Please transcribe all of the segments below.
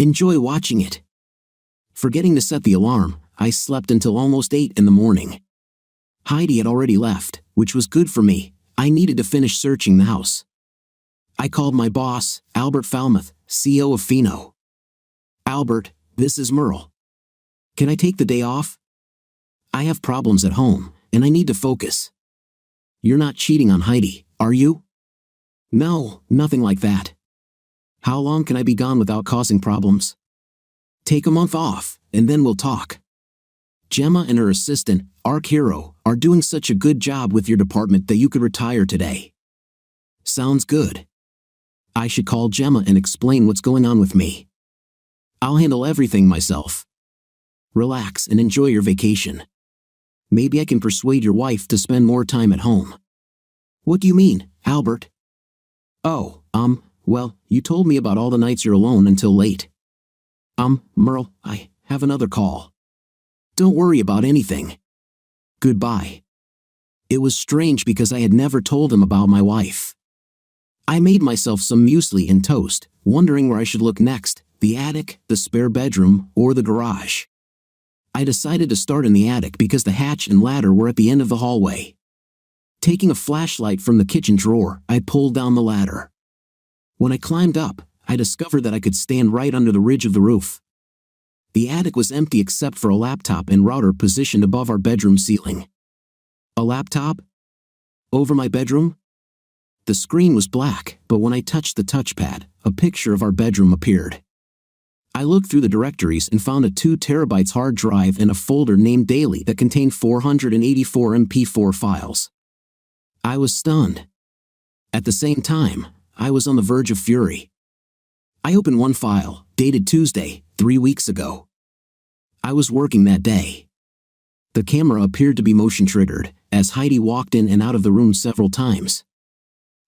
Enjoy watching it. Forgetting to set the alarm, I slept until almost 8 in the morning. Heidi had already left, which was good for me. I needed to finish searching the house. I called my boss, Albert Falmouth, CEO of Pheno. Albert, this is Merle. Can I take the day off? I have problems at home, and I need to focus. You're not cheating on Heidi, are you? No, nothing like that. How long can I be gone without causing problems? Take a month off, and then we'll talk. Gemma and her assistant, Arc Hero, are doing such a good job with your department that you could retire today. Sounds good. I should call Gemma and explain what's going on with me. I'll handle everything myself. Relax and enjoy your vacation. Maybe I can persuade your wife to spend more time at home. What do you mean, Albert? Oh, well, you told me about all the nights you're alone until late. Merle, I have another call. Don't worry about anything. Goodbye. It was strange because I had never told him about my wife. I made myself some muesli and toast, wondering where I should look next, the attic, the spare bedroom, or the garage. I decided to start in the attic because the hatch and ladder were at the end of the hallway. Taking a flashlight from the kitchen drawer, I pulled down the ladder. When I climbed up, I discovered that I could stand right under the ridge of the roof. The attic was empty except for a laptop and router positioned above our bedroom ceiling. A laptop? Over my bedroom? The screen was black, but when I touched the touchpad, a picture of our bedroom appeared. I looked through the directories and found a 2 terabytes hard drive and a folder named Daily that contained 484 MP4 files. I was stunned. At the same time, I was on the verge of fury. I opened one file, dated Tuesday, 3 weeks ago. I was working that day. The camera appeared to be motion-triggered, as Heidi walked in and out of the room several times.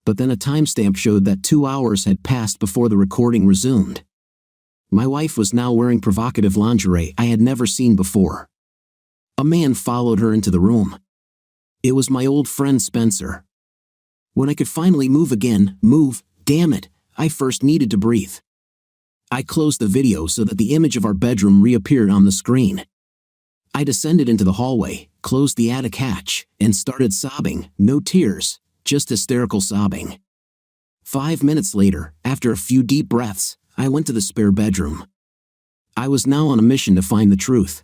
But then a timestamp showed that 2 hours had passed before the recording resumed. My wife was now wearing provocative lingerie I had never seen before. A man followed her into the room. It was my old friend Spencer. When I could finally move, damn it, I first needed to breathe. I closed the video so that the image of our bedroom reappeared on the screen. I descended into the hallway, closed the attic hatch, and started sobbing, no tears, just hysterical sobbing. 5 minutes later, after a few deep breaths, I went to the spare bedroom. I was now on a mission to find the truth.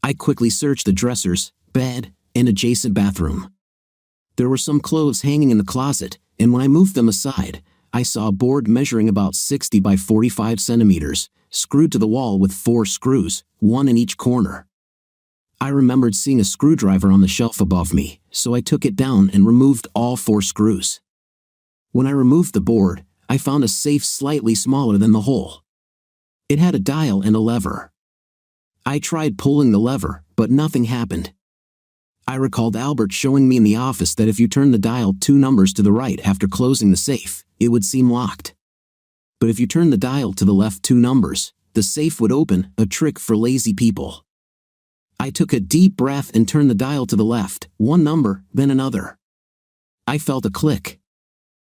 I quickly searched the dressers, bed, and adjacent bathroom. There were some clothes hanging in the closet, and when I moved them aside, I saw a board measuring about 60 by 45 centimeters, screwed to the wall with 4 screws, 1 in each corner. I remembered seeing a screwdriver on the shelf above me, so I took it down and removed all 4 screws. When I removed the board, I found a safe slightly smaller than the hole. It had a dial and a lever. I tried pulling the lever, but nothing happened. I recalled Albert showing me in the office that if you turn the dial 2 numbers to the right after closing the safe, it would seem locked. But if you turn the dial to the left 2 numbers, the safe would open, a trick for lazy people. I took a deep breath and turned the dial to the left, 1 number, then another. I felt a click.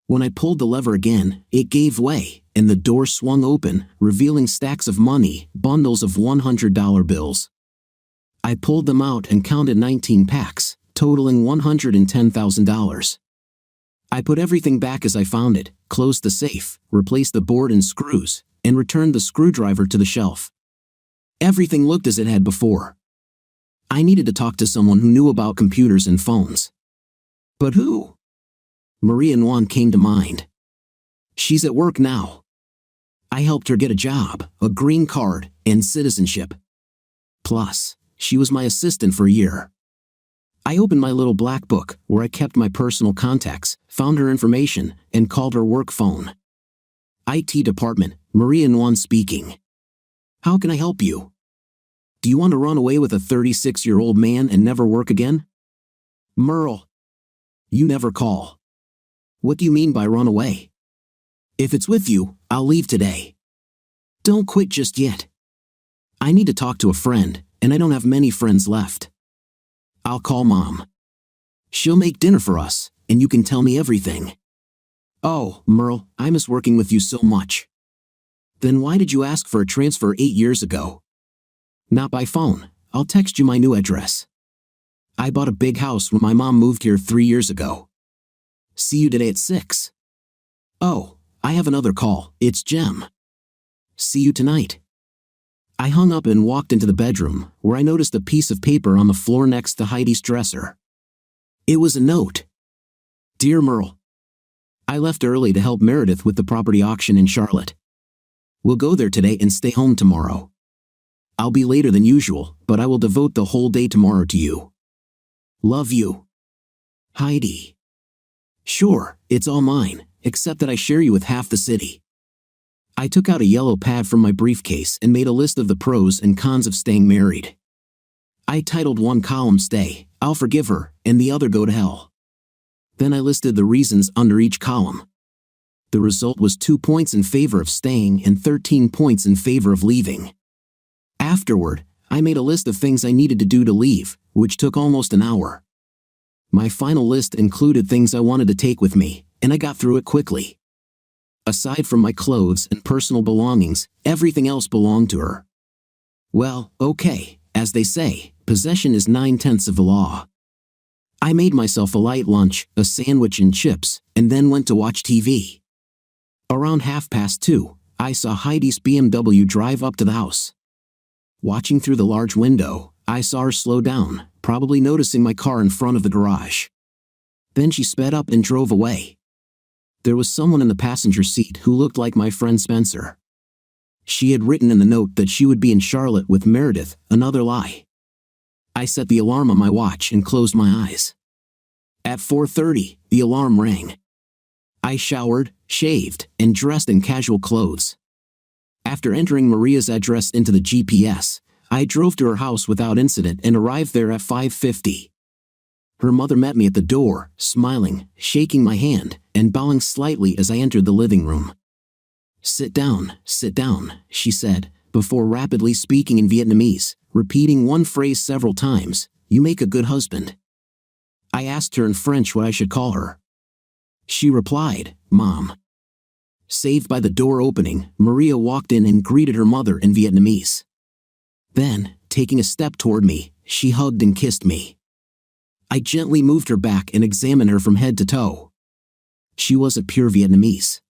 When I pulled the lever again, it gave way, and the door swung open, revealing stacks of money, bundles of $100 bills. I pulled them out and counted 19 packs, totaling $110,000. I put everything back as I found it, closed the safe, replaced the board and screws, and returned the screwdriver to the shelf. Everything looked as it had before. I needed to talk to someone who knew about computers and phones. But who? Maria Nguyen came to mind. She's at work now. I helped her get a job, a green card, and citizenship. Plus, she was my assistant for a year. I opened my little black book, where I kept my personal contacts, found her information, and called her work phone. IT department, Maria Nguyen speaking. How can I help you? Do you want to run away with a 36-year-old man and never work again? Merle. You never call. What do you mean by run away? If it's with you, I'll leave today. Don't quit just yet. I need to talk to a friend, and I don't have many friends left. I'll call Mom. She'll make dinner for us, and you can tell me everything. Oh, Merle, I miss working with you so much. Then why did you ask for a transfer 8 years ago? Not by phone. I'll text you my new address. I bought a big house when my mom moved here 3 years ago. See you today at 6. Oh, I have another call. It's Jem. See you tonight. I hung up and walked into the bedroom, where I noticed a piece of paper on the floor next to Heidi's dresser. It was a note. Dear Merle, I left early to help Meredith with the property auction in Charlotte. We'll go there today and stay home tomorrow. I'll be later than usual, but I will devote the whole day tomorrow to you. Love you. Heidi. Sure, it's all mine, except that I share you with half the city. I took out a yellow pad from my briefcase and made a list of the pros and cons of staying married. I titled one column Stay, I'll forgive her, and the other Go to hell. Then I listed the reasons under each column. The result was 2 points in favor of staying and 13 points in favor of leaving. Afterward, I made a list of things I needed to do to leave, which took almost an hour. My final list included things I wanted to take with me, and I got through it quickly. Aside from my clothes and personal belongings, everything else belonged to her. Well, okay, as they say, possession is 9/10 of the law. I made myself a light lunch, a sandwich and chips, and then went to watch TV. Around 2:30, I saw Heidi's BMW drive up to the house. Watching through the large window, I saw her slow down, probably noticing my car in front of the garage. Then she sped up and drove away. There was someone in the passenger seat who looked like my friend Spencer. She had written in the note that she would be in Charlotte with Meredith, another lie. I set the alarm on my watch and closed my eyes. At 4:30, the alarm rang. I showered, shaved, and dressed in casual clothes. After entering Maria's address into the GPS, I drove to her house without incident and arrived there at 5:50. Her mother met me at the door, smiling, shaking my hand, and bowing slightly as I entered the living room. Sit down, she said, before rapidly speaking in Vietnamese, repeating one phrase several times, you make a good husband. I asked her in French what I should call her. She replied, Mom. Saved by the door opening, Maria walked in and greeted her mother in Vietnamese. Then, taking a step toward me, she hugged and kissed me. I gently moved her back and examined her from head to toe. She was a pure Vietnamese.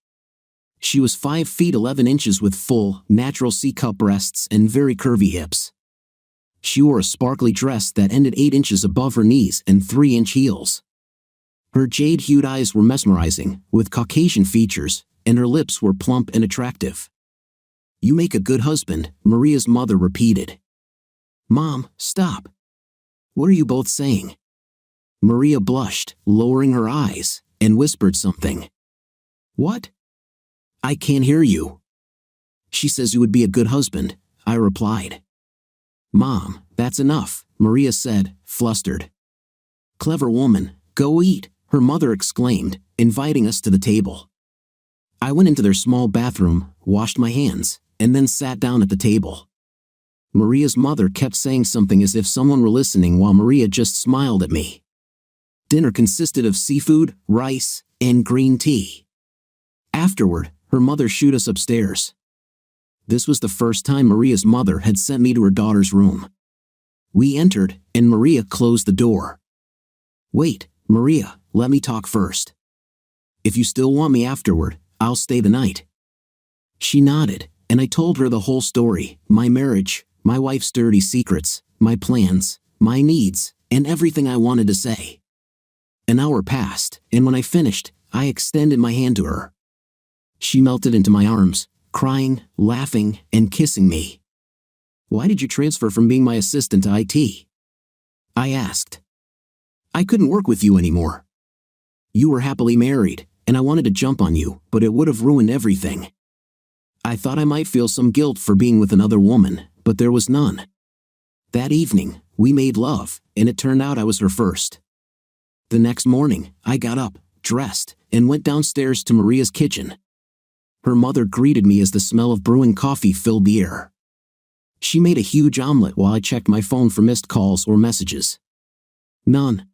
She was 5 feet 11 inches with full, natural C-cup breasts and very curvy hips. She wore a sparkly dress that ended 8 inches above her knees and 3-inch heels. Her jade-hued eyes were mesmerizing, with Caucasian features, and her lips were plump and attractive. You make a good husband, Maria's mother repeated. Mom, stop. What are you both saying? Maria blushed, lowering her eyes, and whispered something. What? I can't hear you. She says you would be a good husband, I replied. Mom, that's enough, Maria said, flustered. Clever woman, go eat, her mother exclaimed, inviting us to the table. I went into their small bathroom, washed my hands, and then sat down at the table. Maria's mother kept saying something as if someone were listening while Maria just smiled at me. Dinner consisted of seafood, rice, and green tea. Afterward, her mother shooed us upstairs. This was the first time Maria's mother had sent me to her daughter's room. We entered, and Maria closed the door. Wait, Maria, let me talk first. If you still want me afterward, I'll stay the night. She nodded, and I told her the whole story, my marriage, my wife's dirty secrets, my plans, my needs, and everything I wanted to say. An hour passed, and when I finished, I extended my hand to her. She melted into my arms, crying, laughing, and kissing me. Why did you transfer from being my assistant to IT? I asked. I couldn't work with you anymore. You were happily married, and I wanted to jump on you, but it would have ruined everything. I thought I might feel some guilt for being with another woman, but there was none. That evening, we made love, and it turned out I was her first. The next morning, I got up, dressed, and went downstairs to Maria's kitchen. Her mother greeted me as the smell of brewing coffee filled the air. She made a huge omelet while I checked my phone for missed calls or messages. None.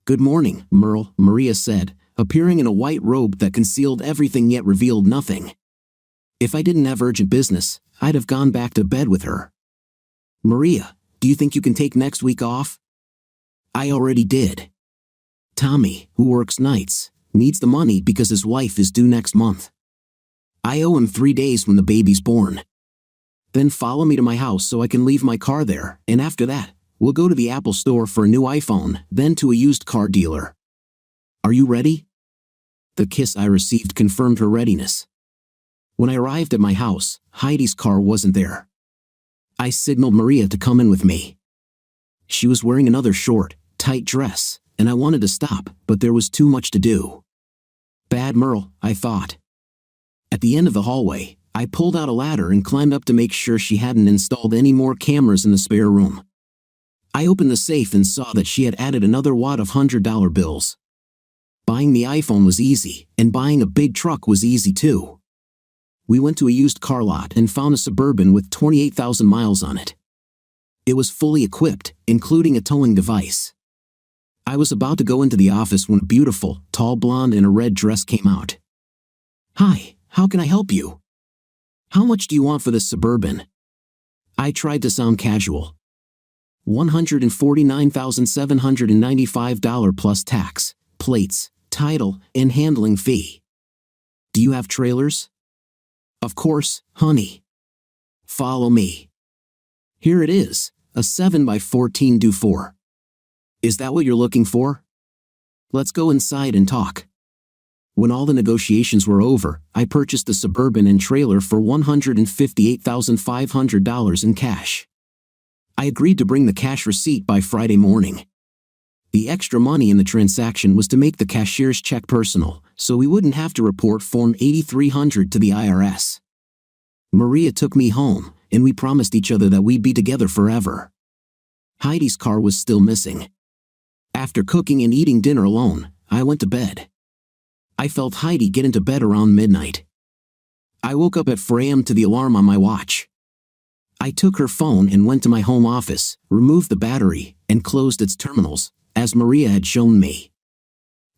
Good morning, Merle, Maria said, appearing in a white robe that concealed everything yet revealed nothing. If I didn't have urgent business, I'd have gone back to bed with her. Maria, do you think you can take next week off? I already did. Tommy, who works nights, needs the money because his wife is due next month. I owe him 3 days when the baby's born. Then follow me to my house so I can leave my car there, and after that, we'll go to the Apple store for a new iPhone, then to a used car dealer. Are you ready? The kiss I received confirmed her readiness. When I arrived at my house, Heidi's car wasn't there. I signaled Maria to come in with me. She was wearing another short, tight dress, and I wanted to stop, but there was too much to do. Bad Merle, I thought. At the end of the hallway, I pulled out a ladder and climbed up to make sure she hadn't installed any more cameras in the spare room. I opened the safe and saw that she had added another wad of $100 bills. Buying the iPhone was easy, and buying a big truck was easy too. We went to a used car lot and found a Suburban with 28,000 miles on it. It was fully equipped, including a towing device. I was about to go into the office when a beautiful, tall blonde in a red dress came out. Hi, how can I help you? How much do you want for this Suburban? I tried to sound casual. $149,795 plus tax, plates, title, and handling fee. Do you have trailers? Of course, honey. Follow me. Here it is, a 7x14 do4. Is that what you're looking for? Let's go inside and talk. When all the negotiations were over, I purchased the Suburban and trailer for $158,500 in cash. I agreed to bring the cash receipt by Friday morning. The extra money in the transaction was to make the cashier's check personal, so we wouldn't have to report Form 8300 to the IRS. Maria took me home, and we promised each other that we'd be together forever. Heidi's car was still missing. After cooking and eating dinner alone, I went to bed. I felt Heidi get into bed around midnight. I woke up at 4 a.m. to the alarm on my watch. I took her phone and went to my home office, removed the battery, and closed its terminals, as Maria had shown me.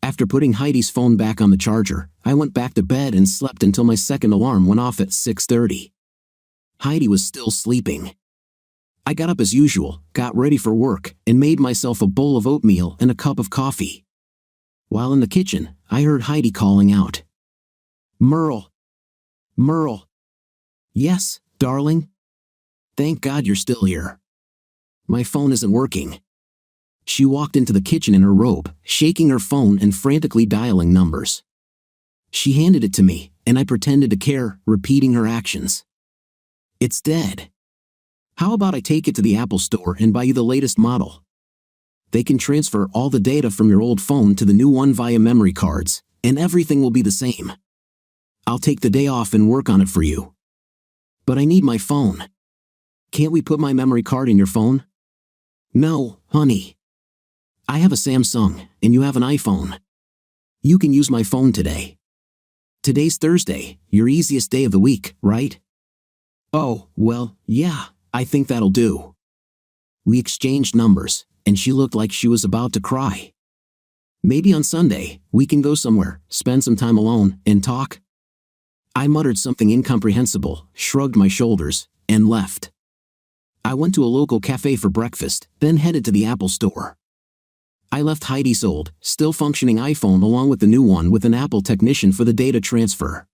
After putting Heidi's phone back on the charger, I went back to bed and slept until my second alarm went off at 6:30. Heidi was still sleeping. I got up as usual, got ready for work, and made myself a bowl of oatmeal and a cup of coffee. While in the kitchen, I heard Heidi calling out. Merle. Merle. Yes, darling? Thank God you're still here. My phone isn't working. She walked into the kitchen in her robe, shaking her phone and frantically dialing numbers. She handed it to me, and I pretended to care, repeating her actions. It's dead. How about I take it to the Apple store and buy you the latest model? They can transfer all the data from your old phone to the new one via memory cards, and everything will be the same. I'll take the day off and work on it for you. But I need my phone. Can't we put my memory card in your phone? No, honey. I have a Samsung, and you have an iPhone. You can use my phone today. Today's Thursday, your easiest day of the week, right? Oh, well, yeah, I think that'll do. We exchanged numbers, and she looked like she was about to cry. Maybe on Sunday, we can go somewhere, spend some time alone, and talk? I muttered something incomprehensible, shrugged my shoulders, and left. I went to a local cafe for breakfast, then headed to the Apple store. I left Heidi's old, still functioning iPhone along with the new one with an Apple technician for the data transfer.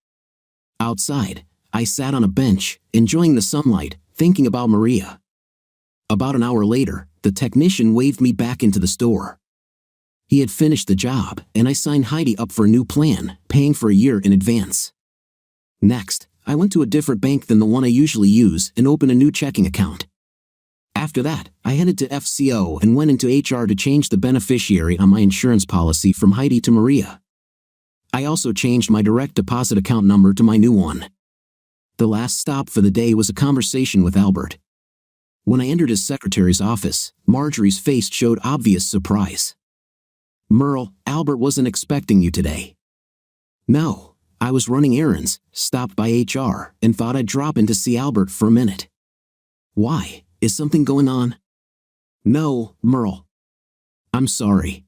Outside, I sat on a bench, enjoying the sunlight, thinking about Maria. About an hour later, the technician waved me back into the store. He had finished the job, and I signed Heidi up for a new plan, paying for a year in advance. Next, I went to a different bank than the one I usually use and opened a new checking account. After that, I headed to FCO and went into HR to change the beneficiary on my insurance policy from Heidi to Maria. I also changed my direct deposit account number to my new one. The last stop for the day was a conversation with Albert. When I entered his secretary's office, Marjorie's face showed obvious surprise. Merle, Albert wasn't expecting you today. No, I was running errands, stopped by HR, and thought I'd drop in to see Albert for a minute. Why? Is something going on? No, Merle. I'm sorry.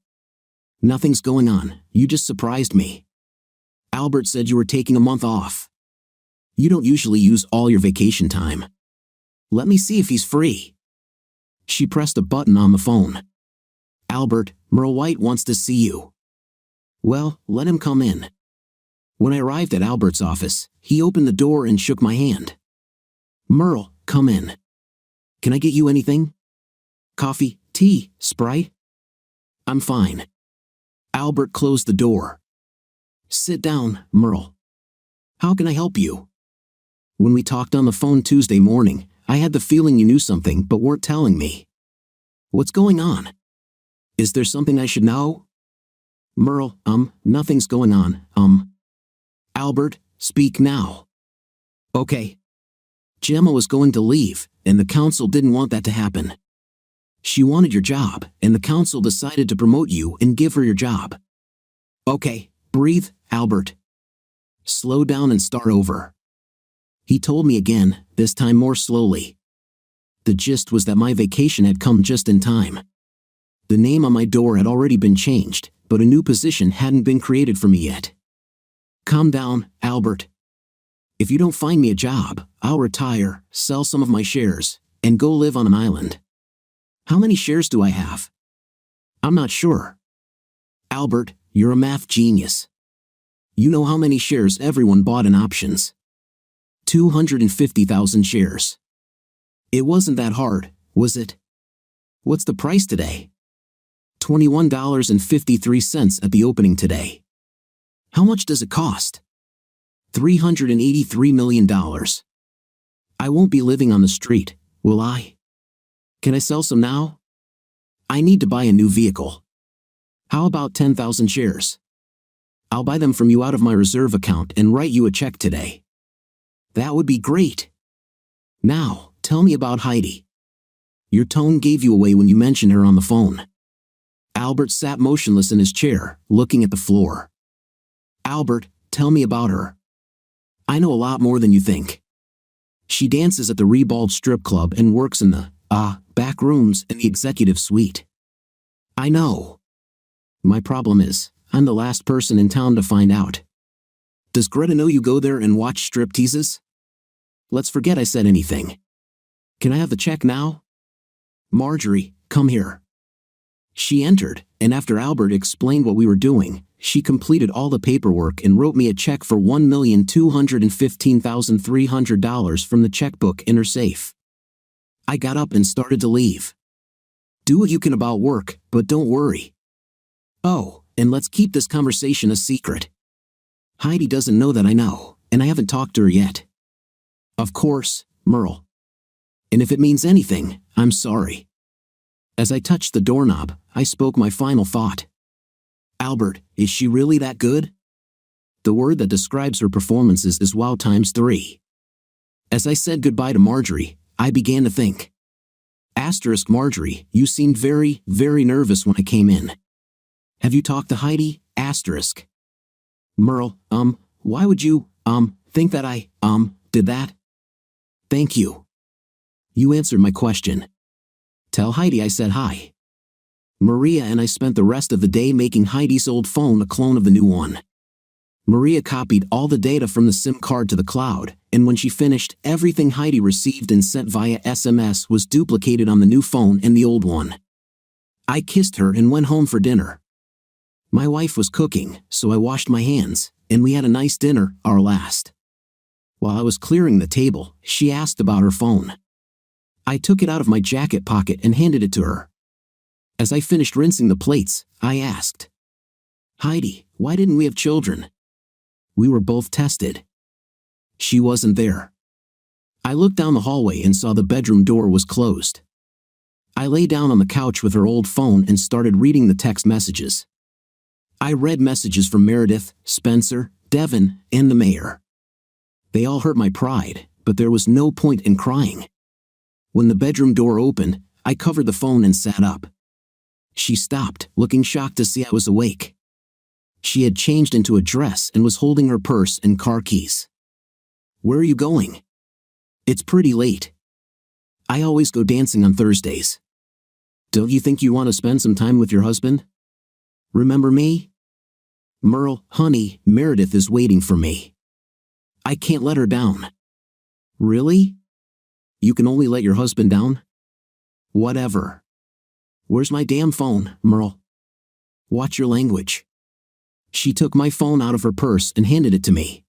Nothing's going on, you just surprised me. Albert said you were taking a month off. You don't usually use all your vacation time. Let me see if he's free. She pressed a button on the phone. Albert, Merle White wants to see you. Well, let him come in. When I arrived at Albert's office, he opened the door and shook my hand. Merle, come in. Can I get you anything? Coffee, tea, Sprite? I'm fine. Albert closed the door. Sit down, Merle. How can I help you? When we talked on the phone Tuesday morning, I had the feeling you knew something but weren't telling me. What's going on? Is there something I should know? Merle, nothing's going on, Albert, speak now. Okay. Gemma was going to leave, and the council didn't want that to happen. She wanted your job, and the council decided to promote you and give her your job. Okay, breathe, Albert. Slow down and start over. He told me again, this time more slowly. The gist was that my vacation had come just in time. The name on my door had already been changed, but a new position hadn't been created for me yet. Calm down, Albert. If you don't find me a job, I'll retire, sell some of my shares, and go live on an island. How many shares do I have? I'm not sure. Albert, you're a math genius. You know how many shares everyone bought in options. 250,000 shares. It wasn't that hard, was it? What's the price today? $21.53 at the opening today. How much does it cost? $383 million. I won't be living on the street, will I? Can I sell some now? I need to buy a new vehicle. How about 10,000 shares? I'll buy them from you out of my reserve account and write you a check today. That would be great. Now, tell me about Heidi. Your tone gave you away when you mentioned her on the phone. Albert sat motionless in his chair, looking at the floor. Albert, tell me about her. I know a lot more than you think. She dances at the Rebald Strip Club and works in the, back rooms in the executive suite. I know. My problem is, I'm the last person in town to find out. Does Greta know you go there and watch stripteases? Let's forget I said anything. Can I have the check now? Marjorie, come here. She entered, and after Albert explained what we were doing, she completed all the paperwork and wrote me a check for $1,215,300 from the checkbook in her safe. I got up and started to leave. Do what you can about work, but don't worry. Oh, and let's keep this conversation a secret. Heidi doesn't know that I know, and I haven't talked to her yet. Of course, Merle. And if it means anything, I'm sorry. As I touched the doorknob, I spoke my final thought. Albert, is she really that good? The word that describes her performances is wow times 3. As I said goodbye to Marjorie, I began to think. Asterisk Marjorie, you seemed very, very nervous when I came in. Have you talked to Heidi? Asterisk. Merle, why would you, think that I, did that? Thank you. You answered my question. Tell Heidi I said hi. Maria and I spent the rest of the day making Heidi's old phone a clone of the new one. Maria copied all the data from the SIM card to the cloud, and when she finished, everything Heidi received and sent via SMS was duplicated on the new phone and the old one. I kissed her and went home for dinner. My wife was cooking, so I washed my hands, and we had a nice dinner, our last. While I was clearing the table, she asked about her phone. I took it out of my jacket pocket and handed it to her. As I finished rinsing the plates, I asked, Heidi, why didn't we have children? We were both tested. She wasn't there. I looked down the hallway and saw the bedroom door was closed. I lay down on the couch with her old phone and started reading the text messages. I read messages from Meredith, Spencer, Devin, and the mayor. They all hurt my pride, but there was no point in crying. When the bedroom door opened, I covered the phone and sat up. She stopped, looking shocked to see I was awake. She had changed into a dress and was holding her purse and car keys. Where are you going? It's pretty late. I always go dancing on Thursdays. Don't you think you want to spend some time with your husband? Remember me? Merle, honey, Meredith is waiting for me. I can't let her down. Really? You can only let your husband down? Whatever. Where's my damn phone, Merle? Watch your language. She took my phone out of her purse and handed it to me.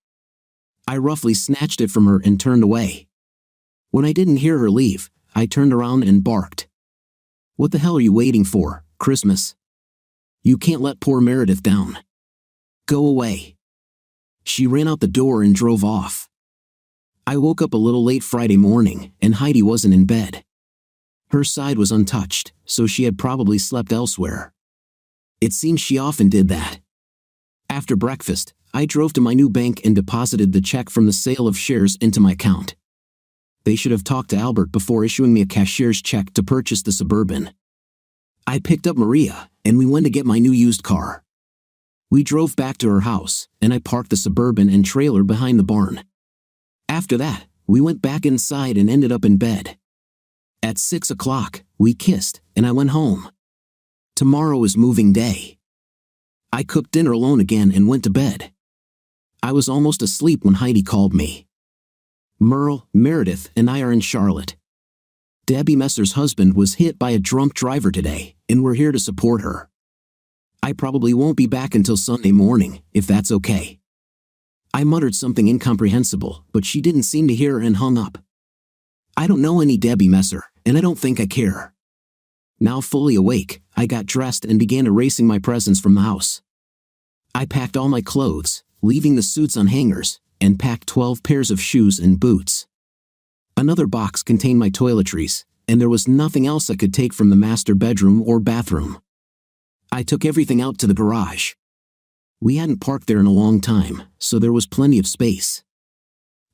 I roughly snatched it from her and turned away. When I didn't hear her leave, I turned around and barked. What the hell are you waiting for, Christmas? You can't let poor Meredith down. Go away. She ran out the door and drove off. I woke up a little late Friday morning, and Heidi wasn't in bed. Her side was untouched, so she had probably slept elsewhere. It seems she often did that. After breakfast, I drove to my new bank and deposited the check from the sale of shares into my account. They should have talked to Albert before issuing me a cashier's check to purchase the Suburban. I picked up Maria, and we went to get my new used car. We drove back to her house, and I parked the Suburban and trailer behind the barn. After that, we went back inside and ended up in bed. At 6 o'clock, we kissed, and I went home. Tomorrow is moving day. I cooked dinner alone again and went to bed. I was almost asleep when Heidi called me. Merle, Meredith, and I are in Charlotte. Debbie Messer's husband was hit by a drunk driver today, and we're here to support her. I probably won't be back until Sunday morning, if that's okay. I muttered something incomprehensible, but she didn't seem to hear and hung up. I don't know any Debbie Messer, and I don't think I care. Now fully awake, I got dressed and began erasing my presents from the house. I packed all my clothes, leaving the suits on hangers, and packed 12 pairs of shoes and boots. Another box contained my toiletries, and there was nothing else I could take from the master bedroom or bathroom. I took everything out to the garage. We hadn't parked there in a long time, so there was plenty of space.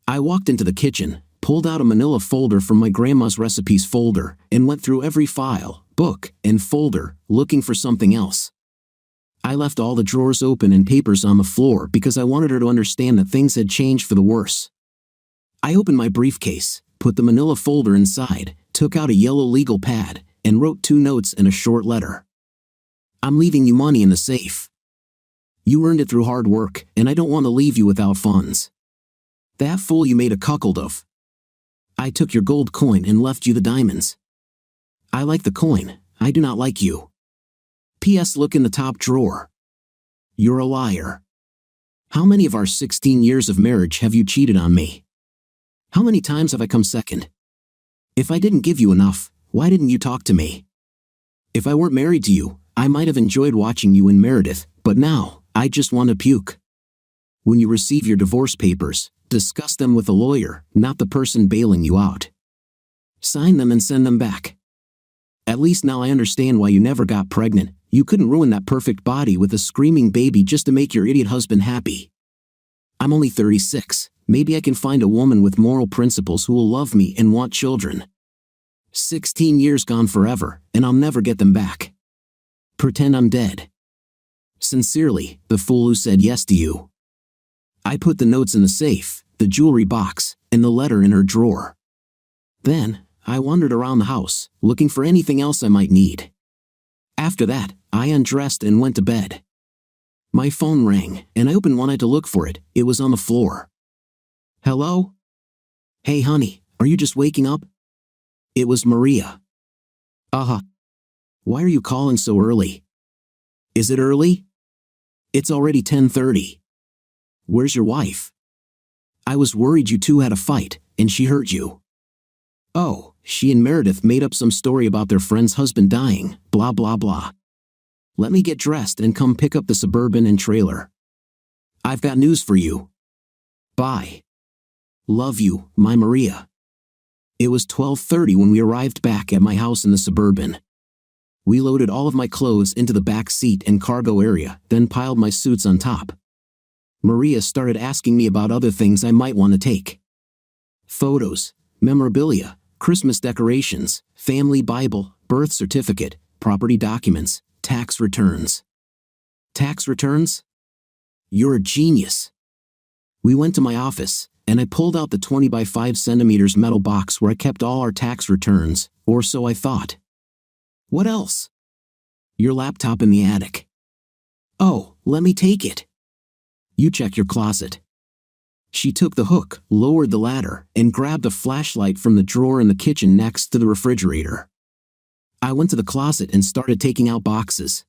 I walked into the kitchen, pulled out a manila folder from my grandma's recipes folder, and went through every file, book, and folder, looking for something else. I left all the drawers open and papers on the floor because I wanted her to understand that things had changed for the worse. I opened my briefcase, put the manila folder inside, took out a yellow legal pad, and wrote 2 notes and a short letter. I'm leaving you money in the safe. You earned it through hard work, and I don't want to leave you without funds. That fool you made a cuckold of. I took your gold coin and left you the diamonds. I like the coin, I do not like you. P.S. Look in the top drawer. You're a liar. How many of our 16 years of marriage have you cheated on me? How many times have I come second? If I didn't give you enough, why didn't you talk to me? If I weren't married to you, I might have enjoyed watching you and Meredith, but now, I just want to puke. When you receive your divorce papers, discuss them with a lawyer, not the person bailing you out. Sign them and send them back. At least now I understand why you never got pregnant. You couldn't ruin that perfect body with a screaming baby just to make your idiot husband happy. I'm only 36. Maybe I can find a woman with moral principles who will love me and want children. 16 years gone forever, and I'll never get them back. Pretend I'm dead. Sincerely, the fool who said yes to you. I put the notes in the safe, the jewelry box, and the letter in her drawer. Then, I wandered around the house, looking for anything else I might need. After that, I undressed and went to bed. My phone rang, and I opened one eye to look for it. It was on the floor. Hello? Hey honey, are you just waking up? It was Maria. Why are you calling so early? Is it early? It's already 10:30. Where's your wife? I was worried you two had a fight, and she hurt you. Oh, she and Meredith made up some story about their friend's husband dying, blah blah blah. Let me get dressed and come pick up the Suburban and trailer. I've got news for you. Bye. Love you, my Maria. It was 12:30 when we arrived back at my house in the Suburban. We loaded all of my clothes into the back seat and cargo area, then piled my suits on top. Maria started asking me about other things I might want to take. Photos, memorabilia, Christmas decorations, family Bible, birth certificate, property documents, tax returns. Tax returns? You're a genius. We went to my office, and I pulled out the 20 by 5 centimeters metal box where I kept all our tax returns, or so I thought. What else? Your laptop in the attic. Oh, let me take it. You check your closet. She took the hook, lowered the ladder, and grabbed a flashlight from the drawer in the kitchen next to the refrigerator. I went to the closet and started taking out boxes.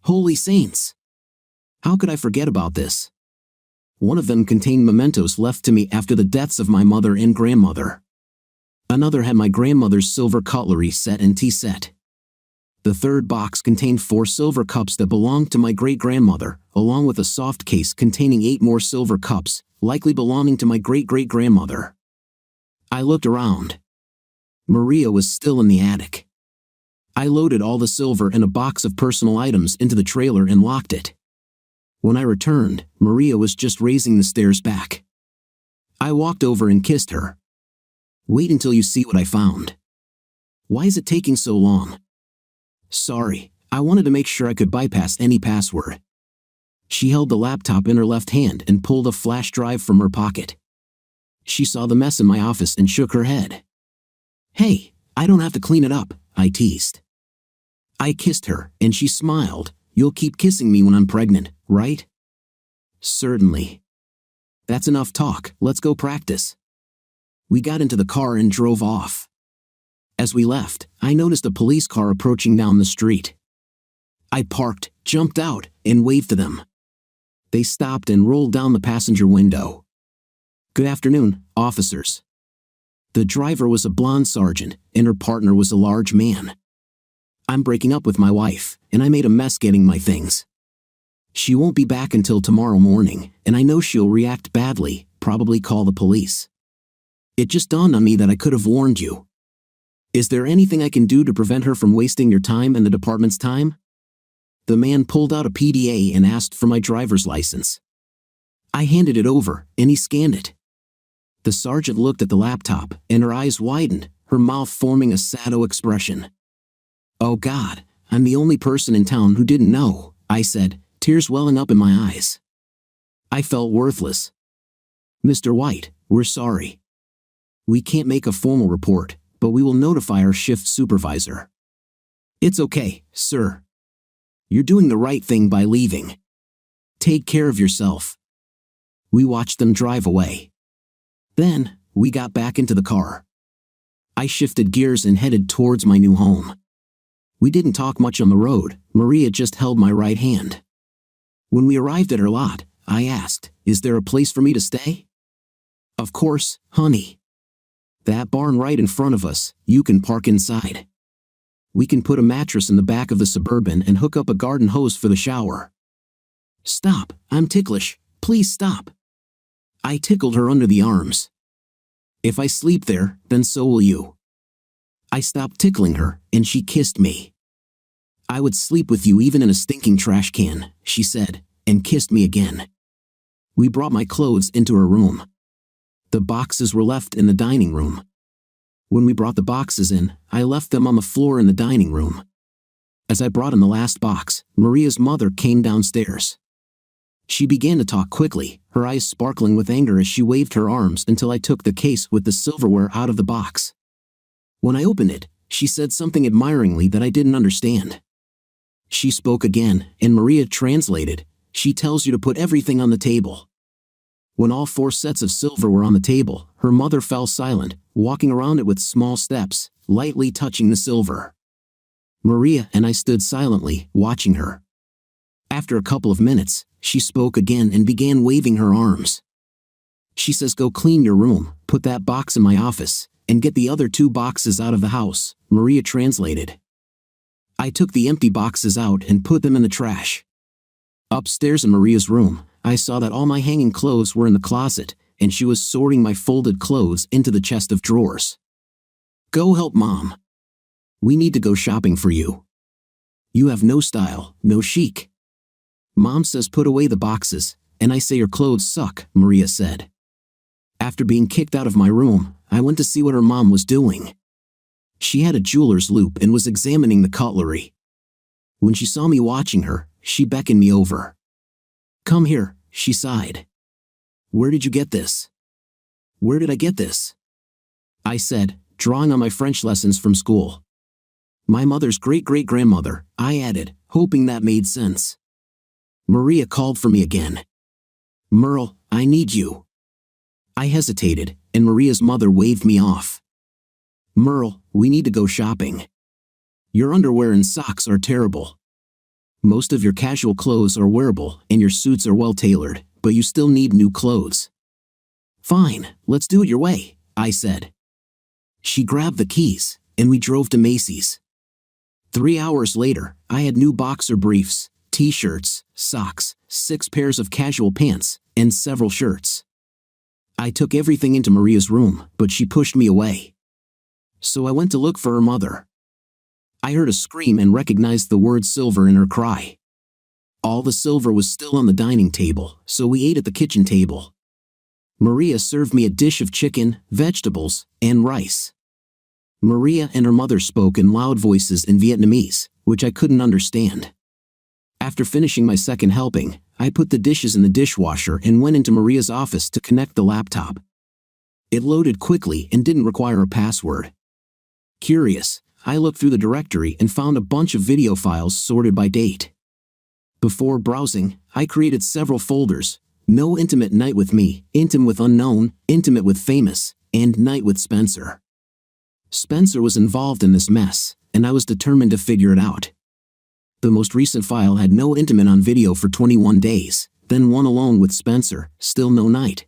Holy saints! How could I forget about this? One of them contained mementos left to me after the deaths of my mother and grandmother. Another had my grandmother's silver cutlery set and tea set. The third box contained 4 silver cups that belonged to my great-grandmother, along with a soft case containing 8 more silver cups, likely belonging to my great-great-grandmother. I looked around. Maria was still in the attic. I loaded all the silver and a box of personal items into the trailer and locked it. When I returned, Maria was just raising the stairs back. I walked over and kissed her. Wait until you see what I found. Why is it taking so long? Sorry, I wanted to make sure I could bypass any password. She held the laptop in her left hand and pulled a flash drive from her pocket. She saw the mess in my office and shook her head. Hey, I don't have to clean it up, I teased. I kissed her, and she smiled. You'll keep kissing me when I'm pregnant, right? Certainly. That's enough talk, let's go practice. We got into the car and drove off. As we left, I noticed a police car approaching down the street. I parked, jumped out, and waved to them. They stopped and rolled down the passenger window. Good afternoon, officers. The driver was a blonde sergeant, and her partner was a large man. I'm breaking up with my wife, and I made a mess getting my things. She won't be back until tomorrow morning, and I know she'll react badly, probably call the police. It just dawned on me that I could have warned you. Is there anything I can do to prevent her from wasting your time and the department's time? The man pulled out a PDA and asked for my driver's license. I handed it over, and he scanned it. The sergeant looked at the laptop, and her eyes widened, her mouth forming a sad expression. Oh God, I'm the only person in town who didn't know, I said, tears welling up in my eyes. I felt worthless. Mr. White, we're sorry. We can't make a formal report, but we will notify our shift supervisor. It's okay, sir. You're doing the right thing by leaving. Take care of yourself. We watched them drive away. Then, we got back into the car. I shifted gears and headed towards my new home. We didn't talk much on the road, Maria just held my right hand. When we arrived at her lot, I asked, is there a place for me to stay? Of course, honey. That barn right in front of us, you can park inside. We can put a mattress in the back of the Suburban and hook up a garden hose for the shower. Stop, I'm ticklish, please stop. I tickled her under the arms. If I sleep there, then so will you. I stopped tickling her, and she kissed me. I would sleep with you even in a stinking trash can, she said, and kissed me again. We brought my clothes into her room. The boxes were left in the dining room. When we brought the boxes in, I left them on the floor in the dining room. As I brought in the last box, Maria's mother came downstairs. She began to talk quickly, her eyes sparkling with anger as she waved her arms until I took the case with the silverware out of the box. When I opened it, she said something admiringly that I didn't understand. She spoke again, and Maria translated, she tells you to put everything on the table. When all 4 sets of silver were on the table, her mother fell silent, walking around it with small steps, lightly touching the silver. Maria and I stood silently, watching her. After a couple of minutes, she spoke again and began waving her arms. She says, go clean your room, put that box in my office, and get the other 2 boxes out of the house, Maria translated. I took the empty boxes out and put them in the trash. Upstairs in Maria's room, I saw that all my hanging clothes were in the closet, and she was sorting my folded clothes into the chest of drawers. Go help Mom. We need to go shopping for you. You have no style, no chic. Mom says put away the boxes, and I say your clothes suck, Maria said. After being kicked out of my room, I went to see what her mom was doing. She had a jeweler's loupe and was examining the cutlery. When she saw me watching her, she beckoned me over. Come here, she sighed. Where did you get this? Where did I get this? I said, drawing on my French lessons from school. My mother's great-great-grandmother, I added, hoping that made sense. Maria called for me again. Merle, I need you. I hesitated, and Maria's mother waved me off. "Merle, we need to go shopping. Your underwear and socks are terrible. Most of your casual clothes are wearable, and your suits are well tailored, but you still need new clothes." "Fine, let's do it your way," I said. She grabbed the keys, and we drove to Macy's. 3 hours later, I had new boxer briefs, t-shirts, socks, 6 pairs of casual pants, and several shirts. I took everything into Maria's room, but she pushed me away. So I went to look for her mother. I heard a scream and recognized the word silver in her cry. All the silver was still on the dining table, so we ate at the kitchen table. Maria served me a dish of chicken, vegetables, and rice. Maria and her mother spoke in loud voices in Vietnamese, which I couldn't understand. After finishing my second helping, I put the dishes in the dishwasher and went into Maria's office to connect the laptop. It loaded quickly and didn't require a password. Curious, I looked through the directory and found a bunch of video files sorted by date. Before browsing, I created several folders: No Intimate Night with Me, Intimate with Unknown, Intimate with Famous, and Night with Spencer. Spencer was involved in this mess, and I was determined to figure it out. The most recent file had no intimate on video for 21 days, then one alone with Spencer, still no night.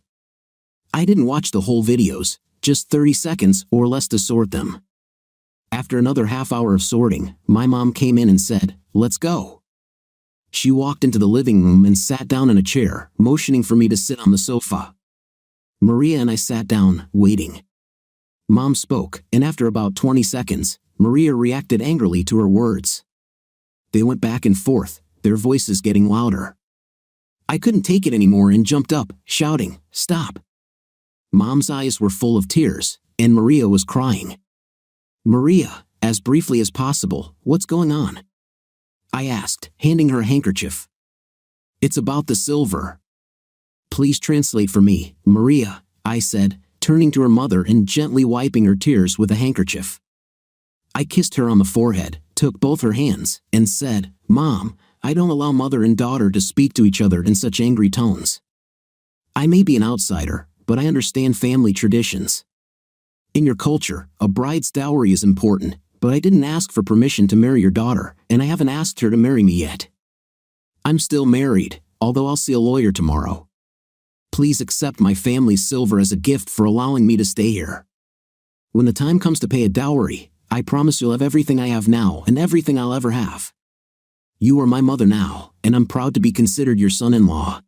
I didn't watch the whole videos, just 30 seconds or less to sort them. After another half hour of sorting, my mom came in and said, "Let's go." She walked into the living room and sat down in a chair, motioning for me to sit on the sofa. Maria and I sat down, waiting. Mom spoke, and after about 20 seconds, Maria reacted angrily to her words. They went back and forth, their voices getting louder. I couldn't take it anymore and jumped up, shouting, "Stop!" Mom's eyes were full of tears, and Maria was crying. "Maria, as briefly as possible, what's going on?" I asked, handing her a handkerchief. "It's about the silver." "Please translate for me, Maria," I said, turning to her mother and gently wiping her tears with a handkerchief. I kissed her on the forehead, took both her hands, and said, "Mom, I don't allow mother and daughter to speak to each other in such angry tones. I may be an outsider, but I understand family traditions. In your culture, a bride's dowry is important, but I didn't ask for permission to marry your daughter, and I haven't asked her to marry me yet. I'm still married, although I'll see a lawyer tomorrow. Please accept my family's silver as a gift for allowing me to stay here. When the time comes to pay a dowry, I promise you'll have everything I have now and everything I'll ever have. You are my mother now, and I'm proud to be considered your son-in-law."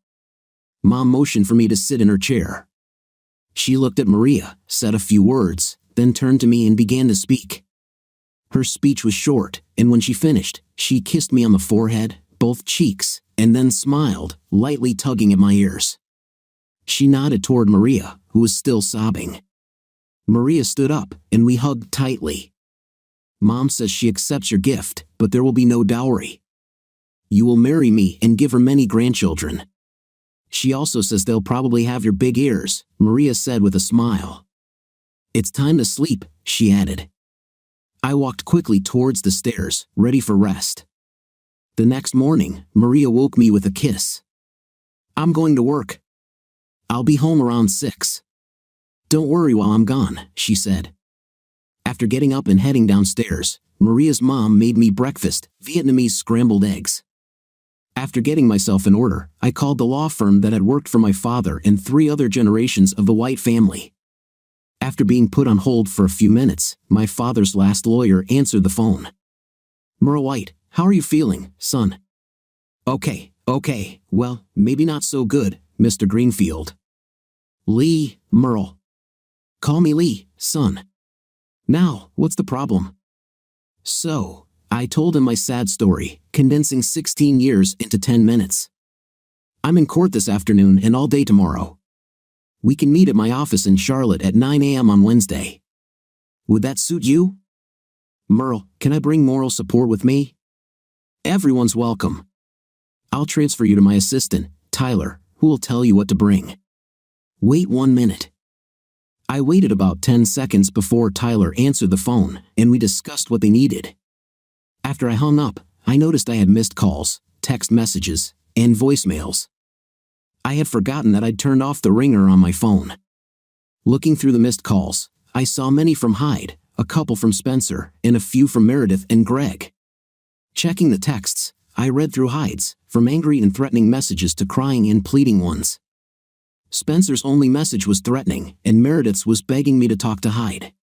Mom motioned for me to sit in her chair. She looked at Maria, said a few words, then turned to me and began to speak. Her speech was short, and when she finished, she kissed me on the forehead, both cheeks, and then smiled, lightly tugging at my ears. She nodded toward Maria, who was still sobbing. Maria stood up, and we hugged tightly. Mom says she accepts your gift, but there will be no dowry. You will marry me and give her many grandchildren. She also says they'll probably have your big ears, Maria said with a smile. It's time to sleep, she added. I walked quickly towards the stairs, ready for rest. The next morning, Maria woke me with a kiss. I'm going to work. I'll be home around 6. Don't worry while I'm gone, she said. After getting up and heading downstairs, Maria's mom made me breakfast, Vietnamese scrambled eggs. After getting myself in order, I called the law firm that had worked for my father and 3 other generations of the White family. After being put on hold for a few minutes, my father's last lawyer answered the phone. Merle White, how are you feeling, son? Okay, well, maybe not so good, Mr. Greenfield. Lee, Merle. Call me Lee, son. Now, what's the problem? So, I told him my sad story, condensing 16 years into 10 minutes. I'm in court this afternoon and all day tomorrow. We can meet at my office in Charlotte at 9 a.m. on Wednesday. Would that suit you? Merle, can I bring moral support with me? Everyone's welcome. I'll transfer you to my assistant, Tyler, who will tell you what to bring. Wait 1 minute. I waited about 10 seconds before Tyler answered the phone, and we discussed what they needed. After I hung up, I noticed I had missed calls, text messages, and voicemails. I had forgotten that I'd turned off the ringer on my phone. Looking through the missed calls, I saw many from Hyde, a couple from Spencer, and a few from Meredith and Greg. Checking the texts, I read through Hyde's, from angry and threatening messages to crying and pleading ones. Spencer's only message was threatening, and Meredith's was begging me to talk to Hyde.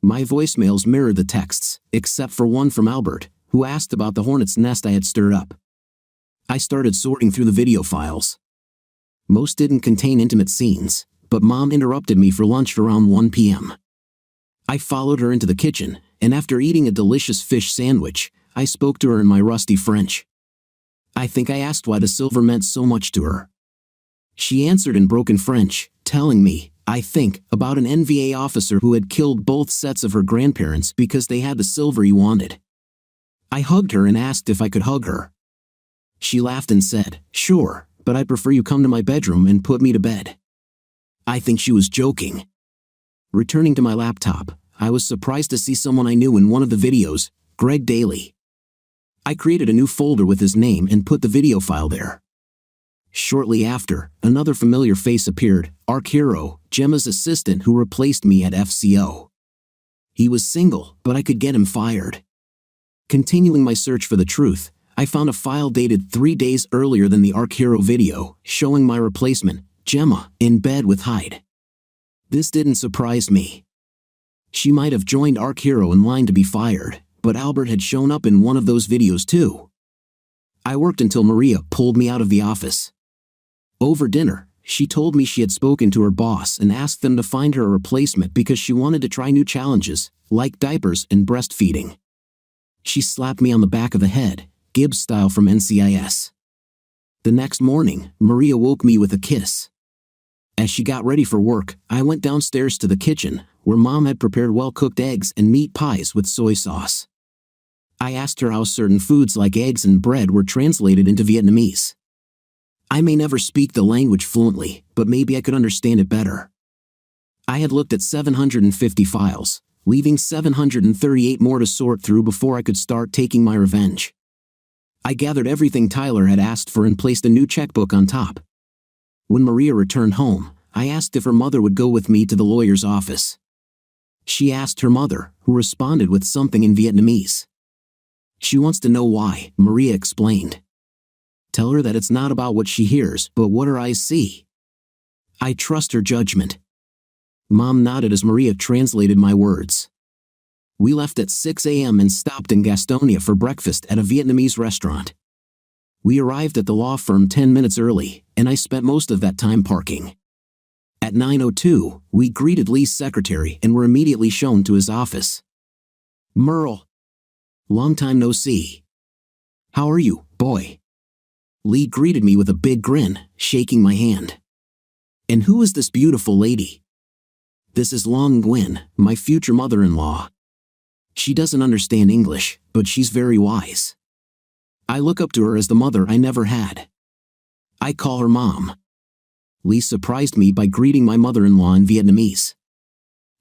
My voicemails mirrored the texts, except for one from Albert, who asked about the hornet's nest I had stirred up. I started sorting through the video files. Most didn't contain intimate scenes, but Mom interrupted me for lunch around 1 p.m. I followed her into the kitchen, and after eating a delicious fish sandwich, I spoke to her in my rusty French. I think I asked why the silver meant so much to her. She answered in broken French, telling me, I think, about an NVA officer who had killed both sets of her grandparents because they had the silver he wanted. I hugged her and asked if I could hug her. She laughed and said, sure, but I'd prefer you come to my bedroom and put me to bed. I think she was joking. Returning to my laptop, I was surprised to see someone I knew in one of the videos, Greg Daly. I created a new folder with his name and put the video file there. Shortly after, another familiar face appeared, Arc Hero, Gemma's assistant who replaced me at FCO. He was single, but I could get him fired. Continuing my search for the truth, I found a file dated 3 days earlier than the Arc Hero video, showing my replacement, Gemma, in bed with Hyde. This didn't surprise me. She might have joined Arc Hero in line to be fired, but Albert had shown up in one of those videos too. I worked until Maria pulled me out of the office. Over dinner, she told me she had spoken to her boss and asked them to find her a replacement because she wanted to try new challenges, like diapers and breastfeeding. She slapped me on the back of the head, Gibbs style from NCIS. The next morning, Maria woke me with a kiss. As she got ready for work, I went downstairs to the kitchen, where Mom had prepared well-cooked eggs and meat pies with soy sauce. I asked her how certain foods like eggs and bread were translated into Vietnamese. I may never speak the language fluently, but maybe I could understand it better. I had looked at 750 files, leaving 738 more to sort through before I could start taking my revenge. I gathered everything Tyler had asked for and placed a new checkbook on top. When Maria returned home, I asked if her mother would go with me to the lawyer's office. She asked her mother, who responded with something in Vietnamese. She wants to know why, Maria explained. Tell her that it's not about what she hears, but what her eyes see. I trust her judgment. Mom nodded as Maria translated my words. We left at 6 a.m. and stopped in Gastonia for breakfast at a Vietnamese restaurant. We arrived at the law firm 10 minutes early, and I spent most of that time parking. At 9:02, we greeted Lee's secretary and were immediately shown to his office. Merle. Long time no see. How are you, boy? Lee greeted me with a big grin, shaking my hand. And who is this beautiful lady? This is Long Nguyen, my future mother-in-law. She doesn't understand English, but she's very wise. I look up to her as the mother I never had. I call her Mom. Lee surprised me by greeting my mother-in-law in Vietnamese.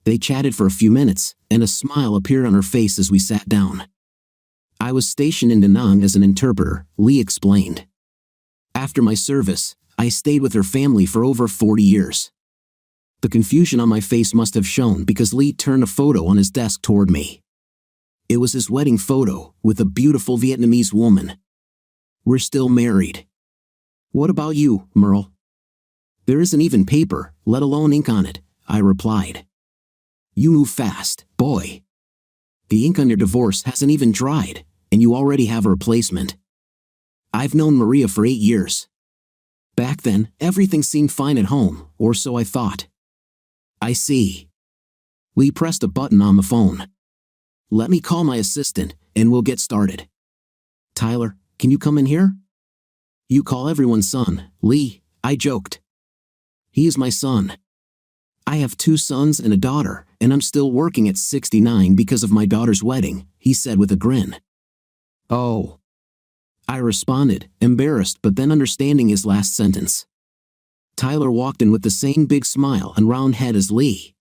They chatted for a few minutes, and a smile appeared on her face as we sat down. I was stationed in Da Nang as an interpreter, Lee explained. After my service, I stayed with her family for over 40 years. The confusion on my face must have shown because Lee turned a photo on his desk toward me. It was his wedding photo, with a beautiful Vietnamese woman. We're still married. What about you, Merle? There isn't even paper, let alone ink on it, I replied. You move fast, boy. The ink on your divorce hasn't even dried, and you already have a replacement. I've known Maria for 8 years. Back then, everything seemed fine at home, or so I thought. I see. Lee pressed a button on the phone. Let me call my assistant, and we'll get started. Tyler, can you come in here? You call everyone son, Lee, I joked. He is my son. I have 2 sons and a daughter, and I'm still working at 69 because of my daughter's wedding, he said with a grin. Oh. I responded, embarrassed but then understanding his last sentence. Tyler walked in with the same big smile and round head as Lee.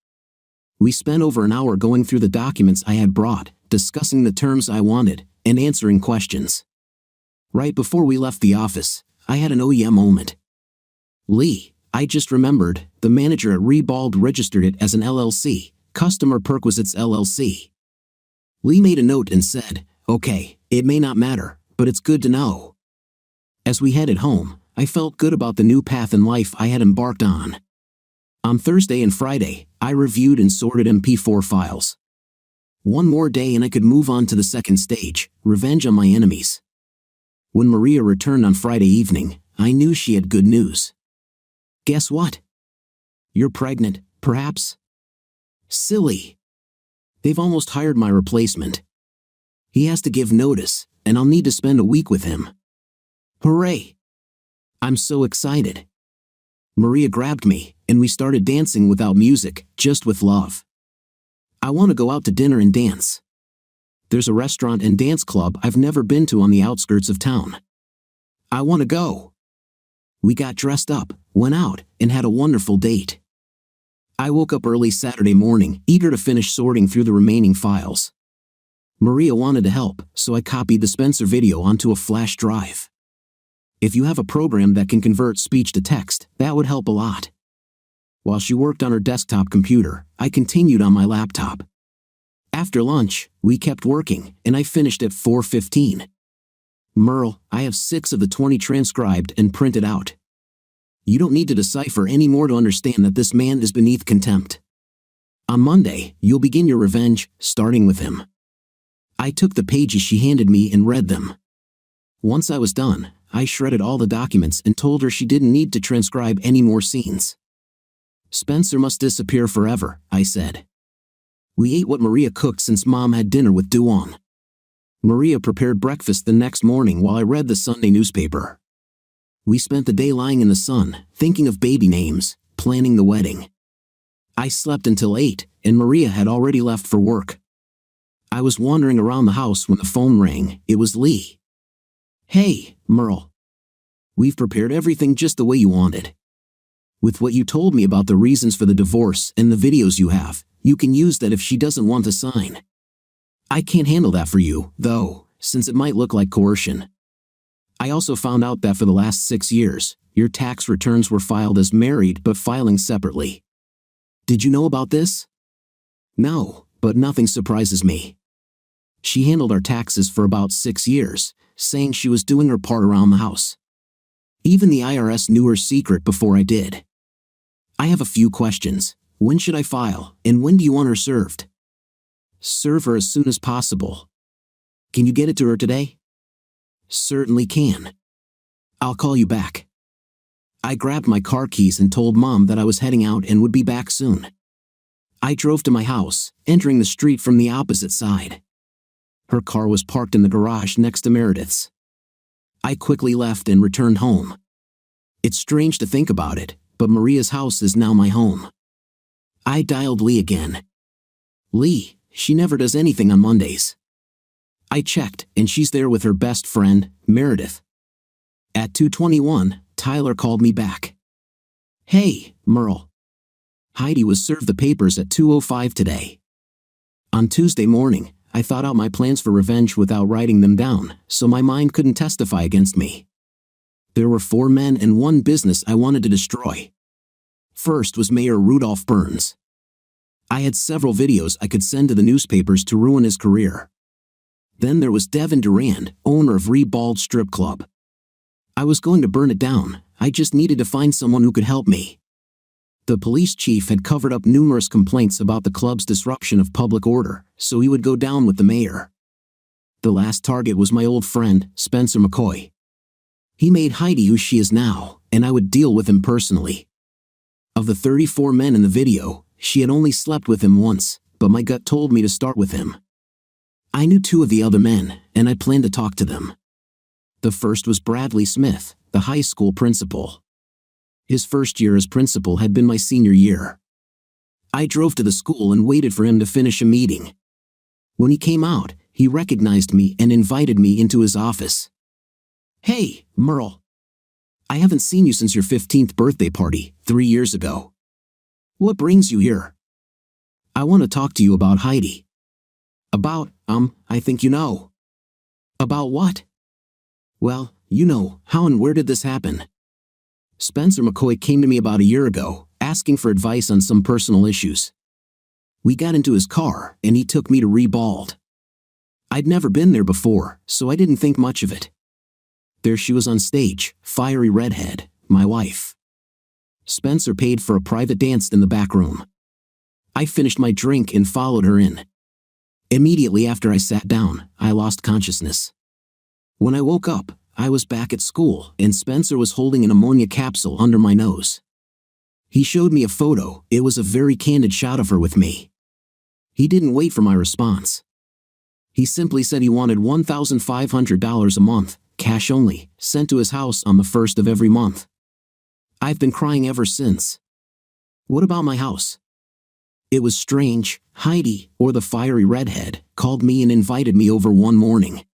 We spent over an hour going through the documents I had brought, discussing the terms I wanted, and answering questions. Right before we left the office, I had an oh yeah moment. Lee, I just remembered, the manager at Rebald registered it as an LLC, Customer Perquisites LLC. Lee made a note and said, "Okay, it may not matter, but it's good to know." As we headed home, I felt good about the new path in life I had embarked on. On Thursday and Friday, I reviewed and sorted MP4 files. One more day and I could move on to the second stage, revenge on my enemies. When Maria returned on Friday evening, I knew she had good news. "Guess what? You're pregnant, perhaps?" Silly. They've almost hired my replacement. He has to give notice, and I'll need to spend a week with him. Hooray! I'm so excited. Maria grabbed me, and we started dancing without music, just with love. I want to go out to dinner and dance. There's a restaurant and dance club I've never been to on the outskirts of town. I want to go. We got dressed up, went out, and had a wonderful date. I woke up early Saturday morning, eager to finish sorting through the remaining files. Maria wanted to help, so I copied the Spencer video onto a flash drive. If you have a program that can convert speech to text, that would help a lot. While she worked on her desktop computer, I continued on my laptop. After lunch, we kept working, and I finished at 4:15. Merle, I have 6 of the 20 transcribed and printed out. You don't need to decipher any more to understand that this man is beneath contempt. On Monday, you'll begin your revenge, starting with him. I took the pages she handed me and read them. Once I was done, I shredded all the documents and told her she didn't need to transcribe any more scenes. Spencer must disappear forever, I said. We ate what Maria cooked since Mom had dinner with Duong. Maria prepared breakfast the next morning while I read the Sunday newspaper. We spent the day lying in the sun, thinking of baby names, planning the wedding. I slept until 8, and Maria had already left for work. I was wandering around the house when the phone rang. It was Lee. "Hey, Merle. We've prepared everything just the way you wanted. With what you told me about the reasons for the divorce and the videos you have, you can use that if she doesn't want to sign. I can't handle that for you, though, since it might look like coercion. I also found out that for the last 6 years, your tax returns were filed as married but filing separately. Did you know about this?" "No, but nothing surprises me." She handled our taxes for about 6 years, saying she was doing her part around the house. Even the IRS knew her secret before I did. I have a few questions. When should I file, and when do you want her served? Serve her as soon as possible. Can you get it to her today? Certainly can. I'll call you back. I grabbed my car keys and told Mom that I was heading out and would be back soon. I drove to my house, entering the street from the opposite side. Her car was parked in the garage next to Meredith's. I quickly left and returned home. It's strange to think about it, but Maria's house is now my home. I dialed Lee again. "Lee, she never does anything on Mondays." I checked, and she's there with her best friend, Meredith. At 2:21, Tyler called me back. "Hey, Merle. Heidi was served the papers at 2:05 today." On Tuesday morning, I thought out my plans for revenge without writing them down, so my mind couldn't testify against me. There were 4 men and 1 business I wanted to destroy. First was Mayor Rudolph Burns. I had several videos I could send to the newspapers to ruin his career. Then there was Devin Durand, owner of Rebald Strip Club. I was going to burn it down, I just needed to find someone who could help me. The police chief had covered up numerous complaints about the club's disruption of public order, so he would go down with the mayor. The last target was my old friend, Spencer McCoy. He made Heidi who she is now, and I would deal with him personally. Of the 34 men in the video, she had only slept with him once, but my gut told me to start with him. I knew 2 of the other men, and I planned to talk to them. The first was Bradley Smith, the high school principal. His first year as principal had been my senior year. I drove to the school and waited for him to finish a meeting. When he came out, he recognized me and invited me into his office. "Hey, Merle. I haven't seen you since your 15th birthday party, 3 years ago. What brings you here?" "I want to talk to you about Heidi." "About, I think you know." "About what?" "Well, you know, how and where did this happen?" Spencer McCoy came to me about a year ago, asking for advice on some personal issues. We got into his car, and he took me to Rebald. I'd never been there before, so I didn't think much of it. There she was on stage, fiery redhead, my wife. Spencer paid for a private dance in the back room. I finished my drink and followed her in. Immediately after I sat down, I lost consciousness. When I woke up, I was back at school, and Spencer was holding an ammonia capsule under my nose. He showed me a photo. It was a very candid shot of her with me. He didn't wait for my response. He simply said he wanted $1,500 a month, cash only, sent to his house on the 1st of every month. I've been crying ever since. What about my house? It was strange. Heidi, or the fiery redhead, called me and invited me over one morning.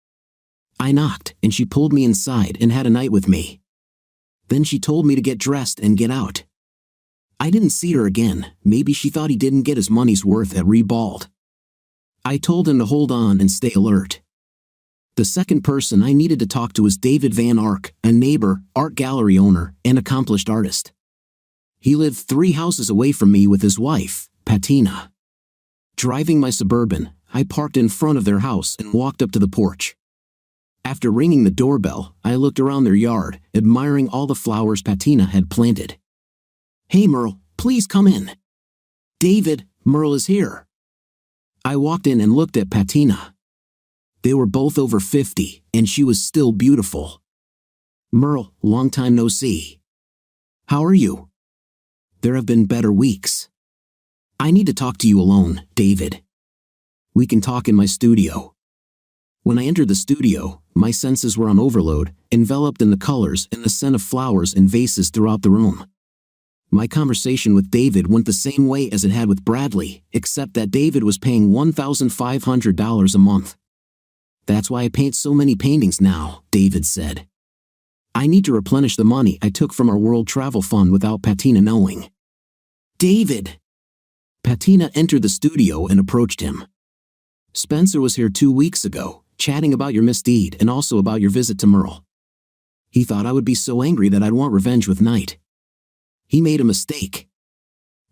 I knocked, and she pulled me inside and had a night with me. Then she told me to get dressed and get out. I didn't see her again. Maybe she thought he didn't get his money's worth at Rebald. I told him to hold on and stay alert. The second person I needed to talk to was David Van Ark, a neighbor, art gallery owner, and accomplished artist. He lived 3 houses away from me with his wife, Patina. Driving my Suburban, I parked in front of their house and walked up to the porch. After ringing the doorbell, I looked around their yard, admiring all the flowers Patina had planted. "Hey Merle, please come in." "David, Merle is here." I walked in and looked at Patina. They were both over 50, and she was still beautiful. "Merle, long time no see. How are you?" "There have been better weeks." "I need to talk to you alone, David." "We can talk in my studio." When I entered the studio, my senses were on overload, enveloped in the colors and the scent of flowers and vases throughout the room. My conversation with David went the same way as it had with Bradley, except that David was paying $1,500 a month. "That's why I paint so many paintings now," David said. "I need to replenish the money I took from our world travel fund without Patina knowing." "David!" Patina entered the studio and approached him. "Spencer was here 2 weeks ago, chatting about your misdeed and also about your visit to Merle. He thought I would be so angry that I'd want revenge with Night. He made a mistake.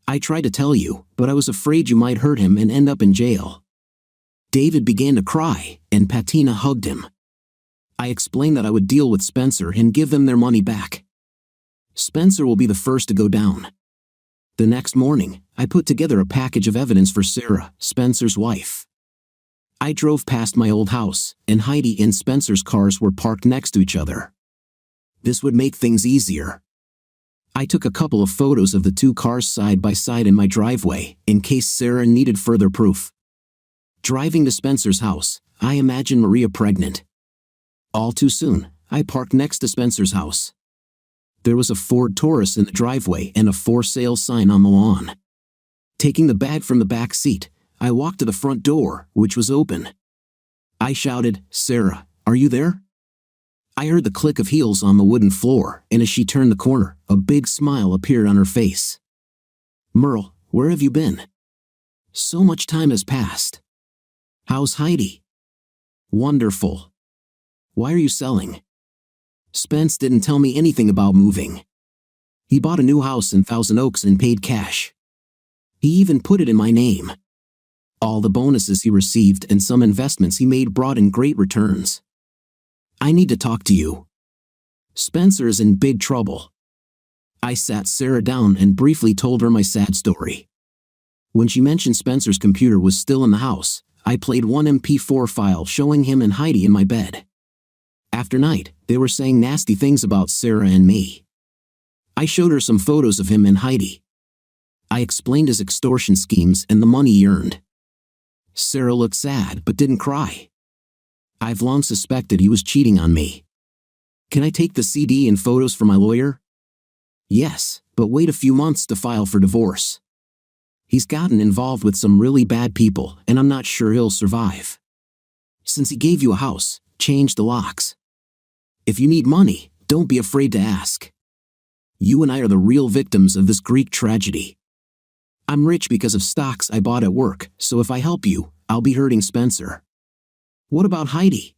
I tried to tell you, but I was afraid you might hurt him and end up in jail." David began to cry, and Patina hugged him. I explained that I would deal with Spencer and give them their money back. Spencer will be the first to go down. The next morning, I put together a package of evidence for Sarah, Spencer's wife. I drove past my old house, and Heidi and Spencer's cars were parked next to each other. This would make things easier. I took a couple of photos of the 2 cars side by side in my driveway, in case Sarah needed further proof. Driving to Spencer's house, I imagined Maria pregnant. All too soon, I parked next to Spencer's house. There was a Ford Taurus in the driveway and a for sale sign on the lawn. Taking the bag from the back seat, I walked to the front door, which was open. I shouted, "Sarah, are you there?" I heard the click of heels on the wooden floor, and as she turned the corner, a big smile appeared on her face. "Merle, where have you been? So much time has passed. How's Heidi?" "Wonderful. Why are you selling?" "Spence didn't tell me anything about moving. He bought a new house in Thousand Oaks and paid cash. He even put it in my name. All the bonuses he received and some investments he made brought in great returns. I need to talk to you. Spencer is in big trouble." I sat Sarah down and briefly told her my sad story. When she mentioned Spencer's computer was still in the house, I played one MP4 file showing him and Heidi in my bed. After night, they were saying nasty things about Sarah and me. I showed her some photos of him and Heidi. I explained his extortion schemes and the money he earned. Sarah looked sad but didn't cry. I've long suspected he was cheating on me. "Can I take the CD and photos for my lawyer?" "Yes, but wait a few months to file for divorce. He's gotten involved with some really bad people, and I'm not sure he'll survive. Since he gave you a house, change the locks. If you need money, don't be afraid to ask. You and I are the real victims of this Greek tragedy. I'm rich because of stocks I bought at work, so if I help you, I'll be hurting Spencer. What about Heidi?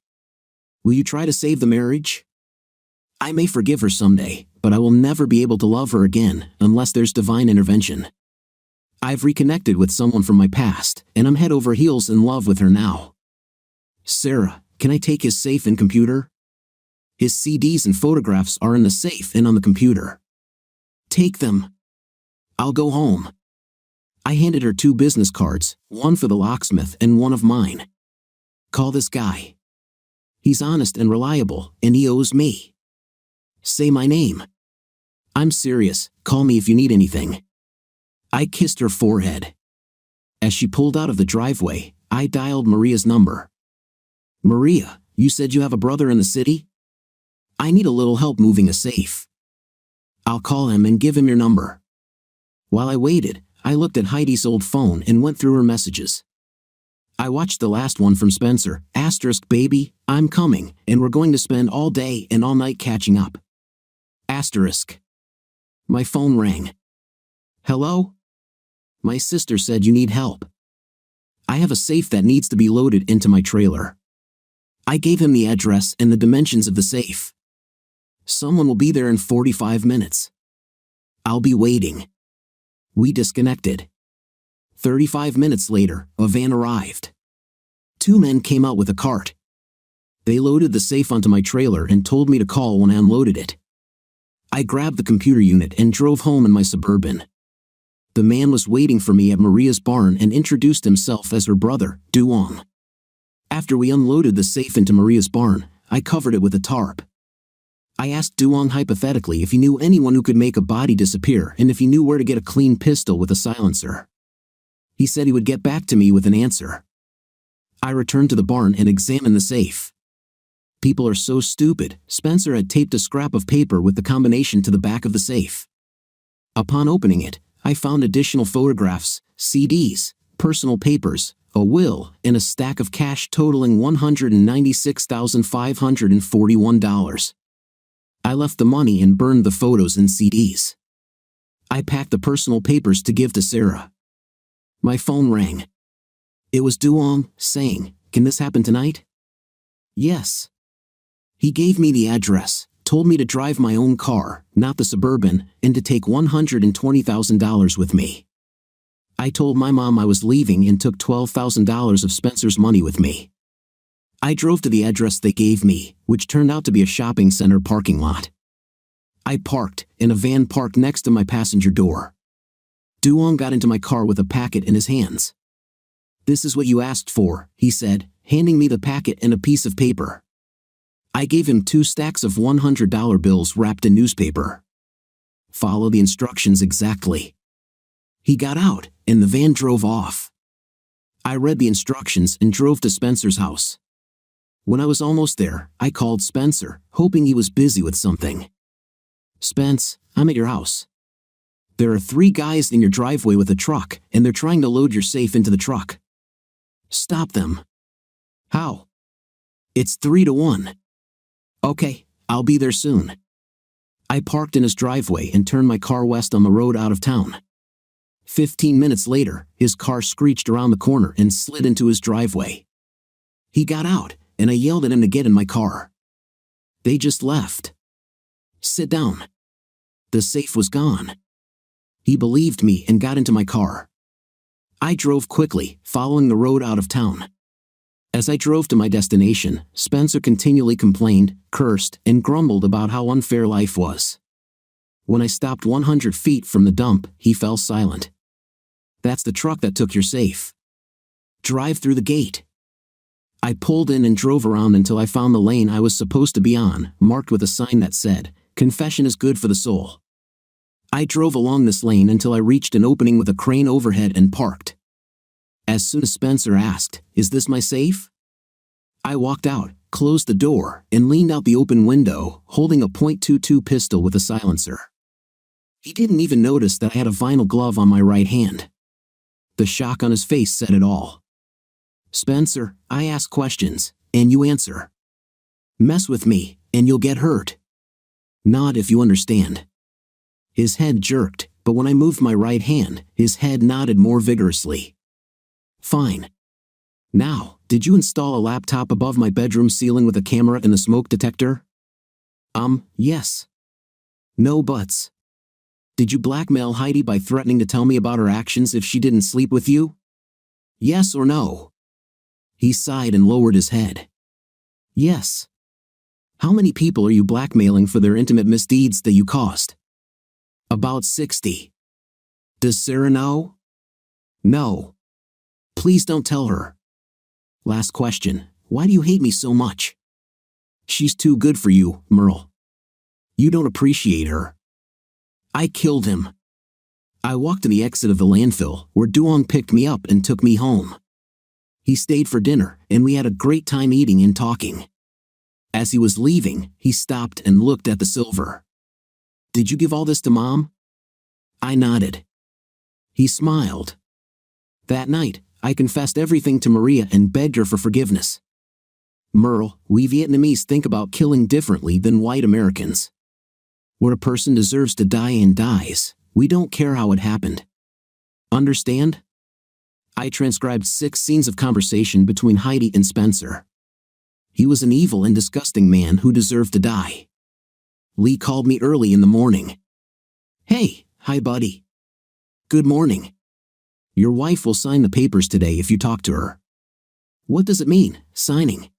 Will you try to save the marriage? I may forgive her someday, but I will never be able to love her again unless there's divine intervention. I've reconnected with someone from my past, and I'm head over heels in love with her now. Sarah, can I take his safe and computer? His CDs and photographs are in the safe and on the computer. Take them. I'll go home. I handed her 2 business cards, one for the locksmith and one of mine. Call this guy. He's honest and reliable, and he owes me. Say my name. I'm serious, call me if you need anything. I kissed her forehead. As she pulled out of the driveway, I dialed Maria's number. Maria, you said you have a brother in the city? I need a little help moving a safe. I'll call him and give him your number. While I waited, I looked at Heidi's old phone and went through her messages. I watched the last one from Spencer, *baby, I'm coming, and we're going to spend all day and all night catching up. *. My phone rang. Hello? My sister said you need help. I have a safe that needs to be loaded into my trailer. I gave him the address and the dimensions of the safe. Someone will be there in 45 minutes. I'll be waiting. We disconnected. 35 minutes later, a van arrived. 2 men came out with a cart. They loaded the safe onto my trailer and told me to call when I unloaded it. I grabbed the computer unit and drove home in my Suburban. The man was waiting for me at Maria's barn and introduced himself as her brother, Duong. After we unloaded the safe into Maria's barn, I covered it with a tarp. I asked Duong hypothetically if he knew anyone who could make a body disappear and if he knew where to get a clean pistol with a silencer. He said he would get back to me with an answer. I returned to the barn and examined the safe. People are so stupid. Spencer had taped a scrap of paper with the combination to the back of the safe. Upon opening it, I found additional photographs, CDs, personal papers, a will, and a stack of cash totaling $196,541. I left the money and burned the photos and CDs. I packed the personal papers to give to Sarah. My phone rang. It was Duong, saying, "Can this happen tonight?" Yes. He gave me the address, told me to drive my own car, not the Suburban, and to take $120,000 with me. I told my mom I was leaving and took $12,000 of Spencer's money with me. I drove to the address they gave me, which turned out to be a shopping center parking lot. I parked, and a van parked next to my passenger door. Duong got into my car with a packet in his hands. "This is what you asked for," he said, handing me the packet and a piece of paper. I gave him 2 stacks of $100 bills wrapped in newspaper. Follow the instructions exactly. He got out, and the van drove off. I read the instructions and drove to Spencer's house. When I was almost there, I called Spencer, hoping he was busy with something. "Spence, I'm at your house. There are 3 guys in your driveway with a truck, and they're trying to load your safe into the truck. Stop them." "How?" "It's 3-1. "Okay, I'll be there soon." I parked in his driveway and turned my car west on the road out of town. 15 minutes later, his car screeched around the corner and slid into his driveway. He got out, and I yelled at him to get in my car. They just left. "Sit down." The safe was gone. He believed me and got into my car. I drove quickly, following the road out of town. As I drove to my destination, Spencer continually complained, cursed, and grumbled about how unfair life was. When I stopped 100 feet from the dump, he fell silent. "That's the truck that took your safe. Drive through the gate." I pulled in and drove around until I found the lane I was supposed to be on, marked with a sign that said, "Confession is good for the soul." I drove along this lane until I reached an opening with a crane overhead and parked. As soon as Spencer asked, "Is this my safe?" I walked out, closed the door, and leaned out the open window, holding a .22 pistol with a silencer. He didn't even notice that I had a vinyl glove on my right hand. The shock on his face said it all. "Spencer, I ask questions, and you answer. Mess with me, and you'll get hurt. Nod if you understand." His head jerked, but when I moved my right hand, his head nodded more vigorously. "Fine. Now, did you install a laptop above my bedroom ceiling with a camera and a smoke detector?" Yes. No buts. Did you blackmail Heidi by threatening to tell me about her actions if she didn't sleep with you? Yes or no? He sighed and lowered his head. Yes. How many people are you blackmailing for their intimate misdeeds that you caused? About 60. Does Sarah know? No. Please don't tell her. Last question. Why do you hate me so much? She's too good for you, Merle. You don't appreciate her. I killed him. I walked to the exit of the landfill, where Duong picked me up and took me home. He stayed for dinner, and we had a great time eating and talking. As he was leaving, he stopped and looked at the silver. Did you give all this to Mom? I nodded. He smiled. That night, I confessed everything to Maria and begged her for forgiveness. Merle, we Vietnamese think about killing differently than white Americans. Where a person deserves to die and dies, we don't care how it happened. Understand? I transcribed 6 scenes of conversation between Heidi and Spencer. He was an evil and disgusting man who deserved to die. Lee called me early in the morning. Hey, hi buddy. Good morning. Your wife will sign the papers today if you talk to her. What does it mean, signing?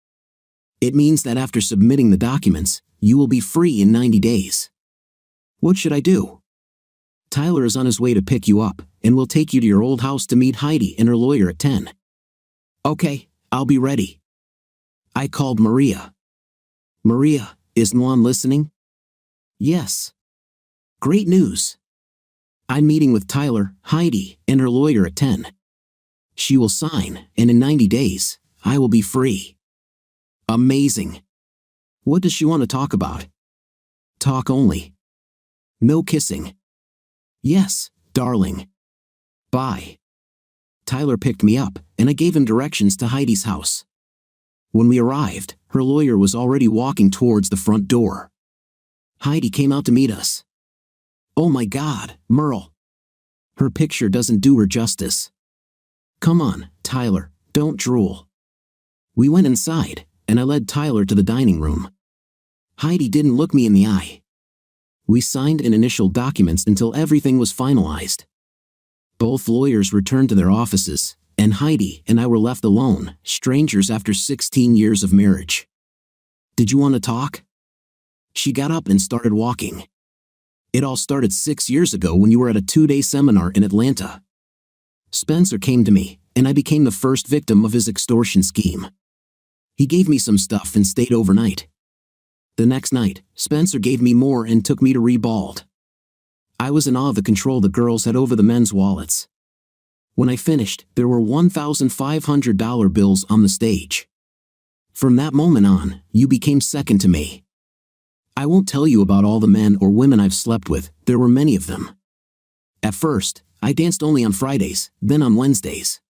It means that after submitting the documents, you will be free in 90 days. What should I do? Tyler is on his way to pick you up, and will take you to your old house to meet Heidi and her lawyer at 10. Okay, I'll be ready. I called Maria. Maria, is Nguyen listening? Yes. Great news. I'm meeting with Tyler, Heidi, and her lawyer at 10. She will sign, and in 90 days, I will be free. Amazing. What does she want to talk about? Talk only. No kissing. Yes, darling. Bye. Tyler picked me up, and I gave him directions to Heidi's house. When we arrived, her lawyer was already walking towards the front door. Heidi came out to meet us. Oh my God, Merle. Her picture doesn't do her justice. Come on, Tyler, don't drool. We went inside, and I led Tyler to the dining room. Heidi didn't look me in the eye. We signed and initialed documents until everything was finalized. Both lawyers returned to their offices, and Heidi and I were left alone, strangers after 16 years of marriage. Did you want to talk? She got up and started walking. It all started 6 years ago when you were at a 2-day seminar in Atlanta. Spencer came to me, and I became the first victim of his extortion scheme. He gave me some stuff and stayed overnight. The next night, Spencer gave me more and took me to Rebald. I was in awe of the control the girls had over the men's wallets. When I finished, there were $1,500 bills on the stage. From that moment on, you became second to me. I won't tell you about all the men or women I've slept with, there were many of them. At first, I danced only on Fridays, then on Wednesdays.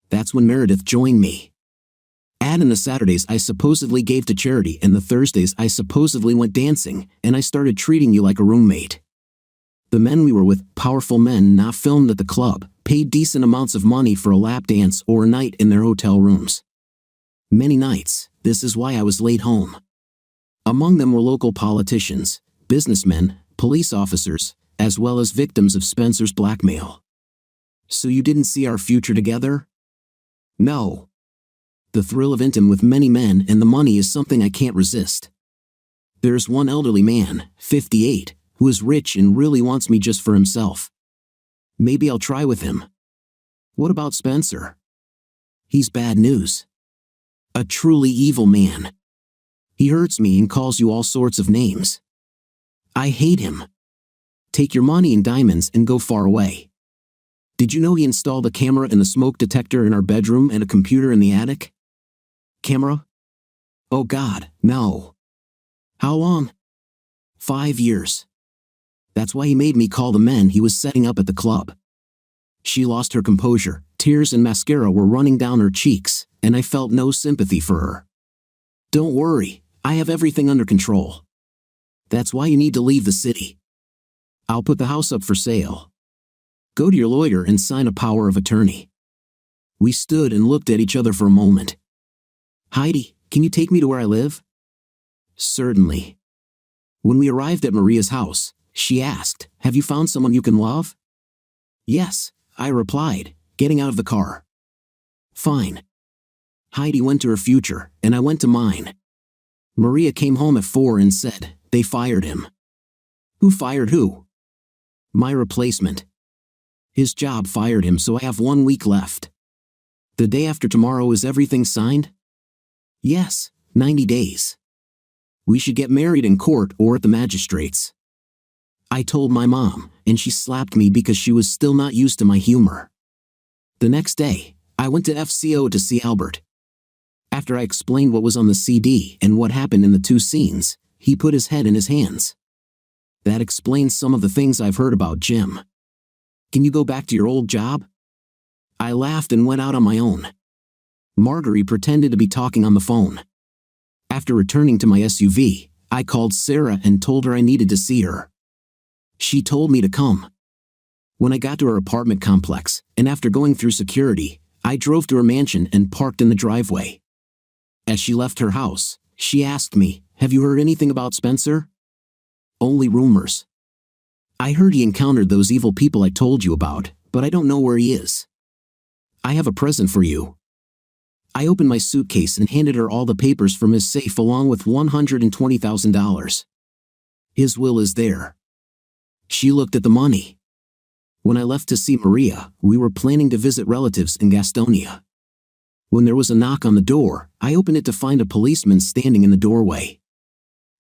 That's when Meredith joined me. Add in the Saturdays I supposedly gave to charity and the Thursdays I supposedly went dancing, and I started treating you like a roommate. The men we were with, powerful men not filmed at the club, paid decent amounts of money for a lap dance or a night in their hotel rooms. Many nights, this is why I was late home. Among them were local politicians, businessmen, police officers, as well as victims of Spencer's blackmail. So you didn't see our future together? No. The thrill of intimacy with many men and the money is something I can't resist. There's one elderly man, 58, who is rich and really wants me just for himself. Maybe I'll try with him. What about Spencer? He's bad news. A truly evil man. He hurts me and calls you all sorts of names. I hate him. Take your money and diamonds and go far away. Did you know he installed a camera and a smoke detector in our bedroom and a computer in the attic? Camera? Oh God, no. How long? 5 years. That's why he made me call the men he was setting up at the club. She lost her composure, tears and mascara were running down her cheeks, and I felt no sympathy for her. Don't worry, I have everything under control. That's why you need to leave the city. I'll put the house up for sale. Go to your lawyer and sign a power of attorney. We stood and looked at each other for a moment. Heidi, can you take me to where I live? Certainly. When we arrived at Maria's house, she asked, "Have you found someone you can love?" "Yes," I replied, getting out of the car. "Fine." Heidi went to her future, and I went to mine. Maria came home at 4 and said, "They fired him." "Who fired who?" "My replacement. His job fired him, so I have 1 week left." "The day after tomorrow is everything signed?" "Yes, 90 days. We should get married in court or at the magistrate's." I told my mom, and she slapped me because she was still not used to my humor. The next day, I went to FCO to see Albert. After I explained what was on the CD and what happened in the 2 scenes, he put his head in his hands. "That explains some of the things I've heard about Jim. Can you go back to your old job?" I laughed and went out on my own. Marguerite pretended to be talking on the phone. After returning to my SUV, I called Sarah and told her I needed to see her. She told me to come. When I got to her apartment complex, and after going through security, I drove to her mansion and parked in the driveway. As she left her house, she asked me, "Have you heard anything about Spencer?" "Only rumors. I heard he encountered those evil people I told you about, but I don't know where he is. I have a present for you." I opened my suitcase and handed her all the papers from his safe along with $120,000. "His will is there." She looked at the money. When I left to see Maria, we were planning to visit relatives in Gastonia. When there was a knock on the door, I opened it to find a policeman standing in the doorway.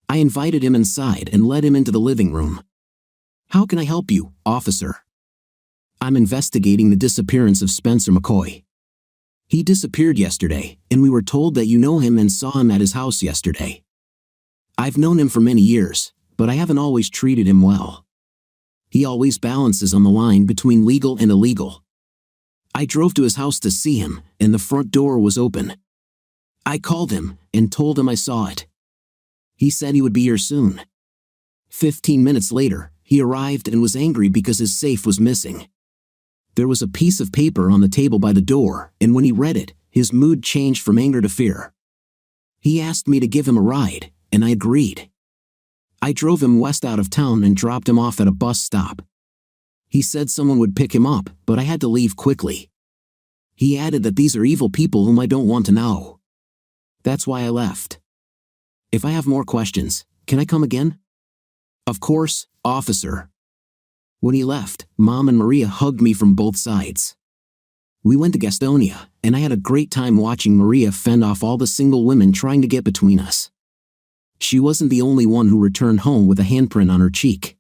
I invited him inside and led him into the living room. "How can I help you, officer?" "I'm investigating the disappearance of Spencer McCoy. He disappeared yesterday, and we were told that you know him and saw him at his house yesterday. I've known him for many years, but I haven't always treated him well. He always balances on the line between legal and illegal. I drove to his house to see him, and the front door was open. I called him and told him I saw it. He said he would be here soon. 15 minutes later, he arrived and was angry because his safe was missing. There was a piece of paper on the table by the door, and when he read it, his mood changed from anger to fear. He asked me to give him a ride, and I agreed. I drove him west out of town and dropped him off at a bus stop. He said someone would pick him up, but I had to leave quickly. He added that these are evil people whom I don't want to know. That's why I left. If I have more questions, can I come again?" "Of course, officer." When he left, Mom and Maria hugged me from both sides. We went to Gastonia, and I had a great time watching Maria fend off all the single women trying to get between us. She wasn't the only one who returned home with a handprint on her cheek.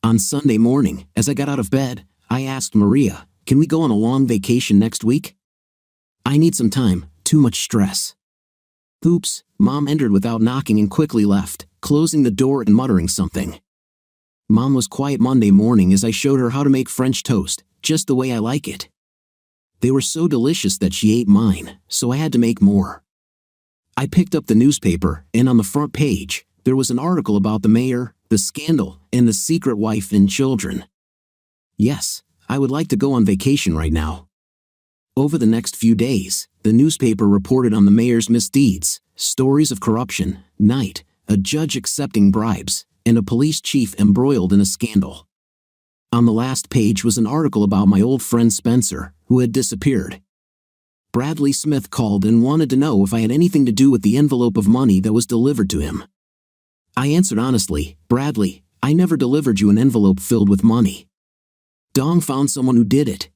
On Sunday morning, as I got out of bed, I asked Maria, "Can we go on a long vacation next week? I need some time, too much stress." Oops, Mom entered without knocking and quickly left, closing the door and muttering something. Mom was quiet Monday morning as I showed her how to make French toast, just the way I like it. They were so delicious that she ate mine, so I had to make more. I picked up the newspaper, and on the front page, there was an article about the mayor, the scandal, and the secret wife and children. Yes, I would like to go on vacation right now. Over the next few days, the newspaper reported on the mayor's misdeeds, stories of corruption, night, a judge accepting bribes, and a police chief embroiled in a scandal. On the last page was an article about my old friend Spencer, who had disappeared. Bradley Smith called and wanted to know if I had anything to do with the envelope of money that was delivered to him. I answered honestly, "Bradley, I never delivered you an envelope filled with money. Dong found someone who did it."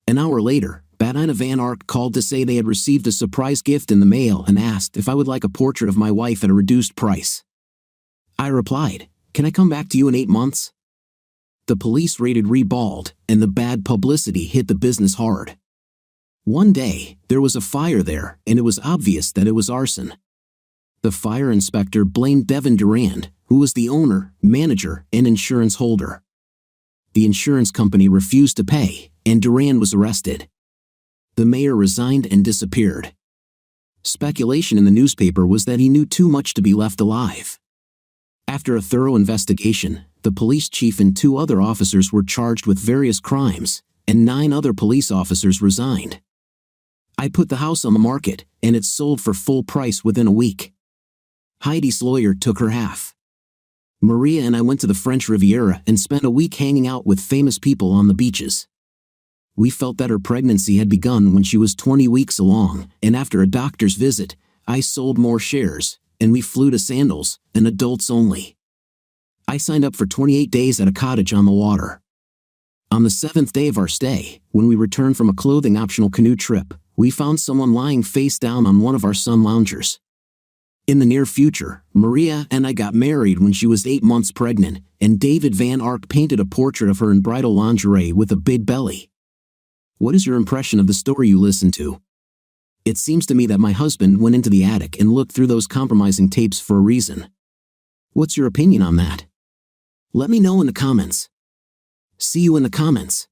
An hour later, Badina Van Ark called to say they had received a surprise gift in the mail and asked if I would like a portrait of my wife at a reduced price. I replied, "Can I come back to you in 8 months?" The police raided Rebald, and the bad publicity hit the business hard. One day, there was a fire there, and it was obvious that it was arson. The fire inspector blamed Devin Durand, who was the owner, manager, and insurance holder. The insurance company refused to pay, and Durand was arrested. The mayor resigned and disappeared. Speculation in the newspaper was that he knew too much to be left alive. After a thorough investigation, the police chief and 2 other officers were charged with various crimes, and 9 other police officers resigned. I put the house on the market, and it sold for full price within a week. Heidi's lawyer took her half. Maria and I went to the French Riviera and spent a week hanging out with famous people on the beaches. We felt that her pregnancy had begun when she was 20 weeks along, and after a doctor's visit, I sold more shares, and we flew to Sandals, and adults only. I signed up for 28 days at a cottage on the water. On the 7th day of our stay, when we returned from a clothing-optional canoe trip, we found someone lying face down on one of our sun loungers. In the near future, Maria and I got married when she was 8 months pregnant, and David Van Ark painted a portrait of her in bridal lingerie with a big belly. What is your impression of the story you listened to? It seems to me that my husband went into the attic and looked through those compromising tapes for a reason. What's your opinion on that? Let me know in the comments. See you in the comments.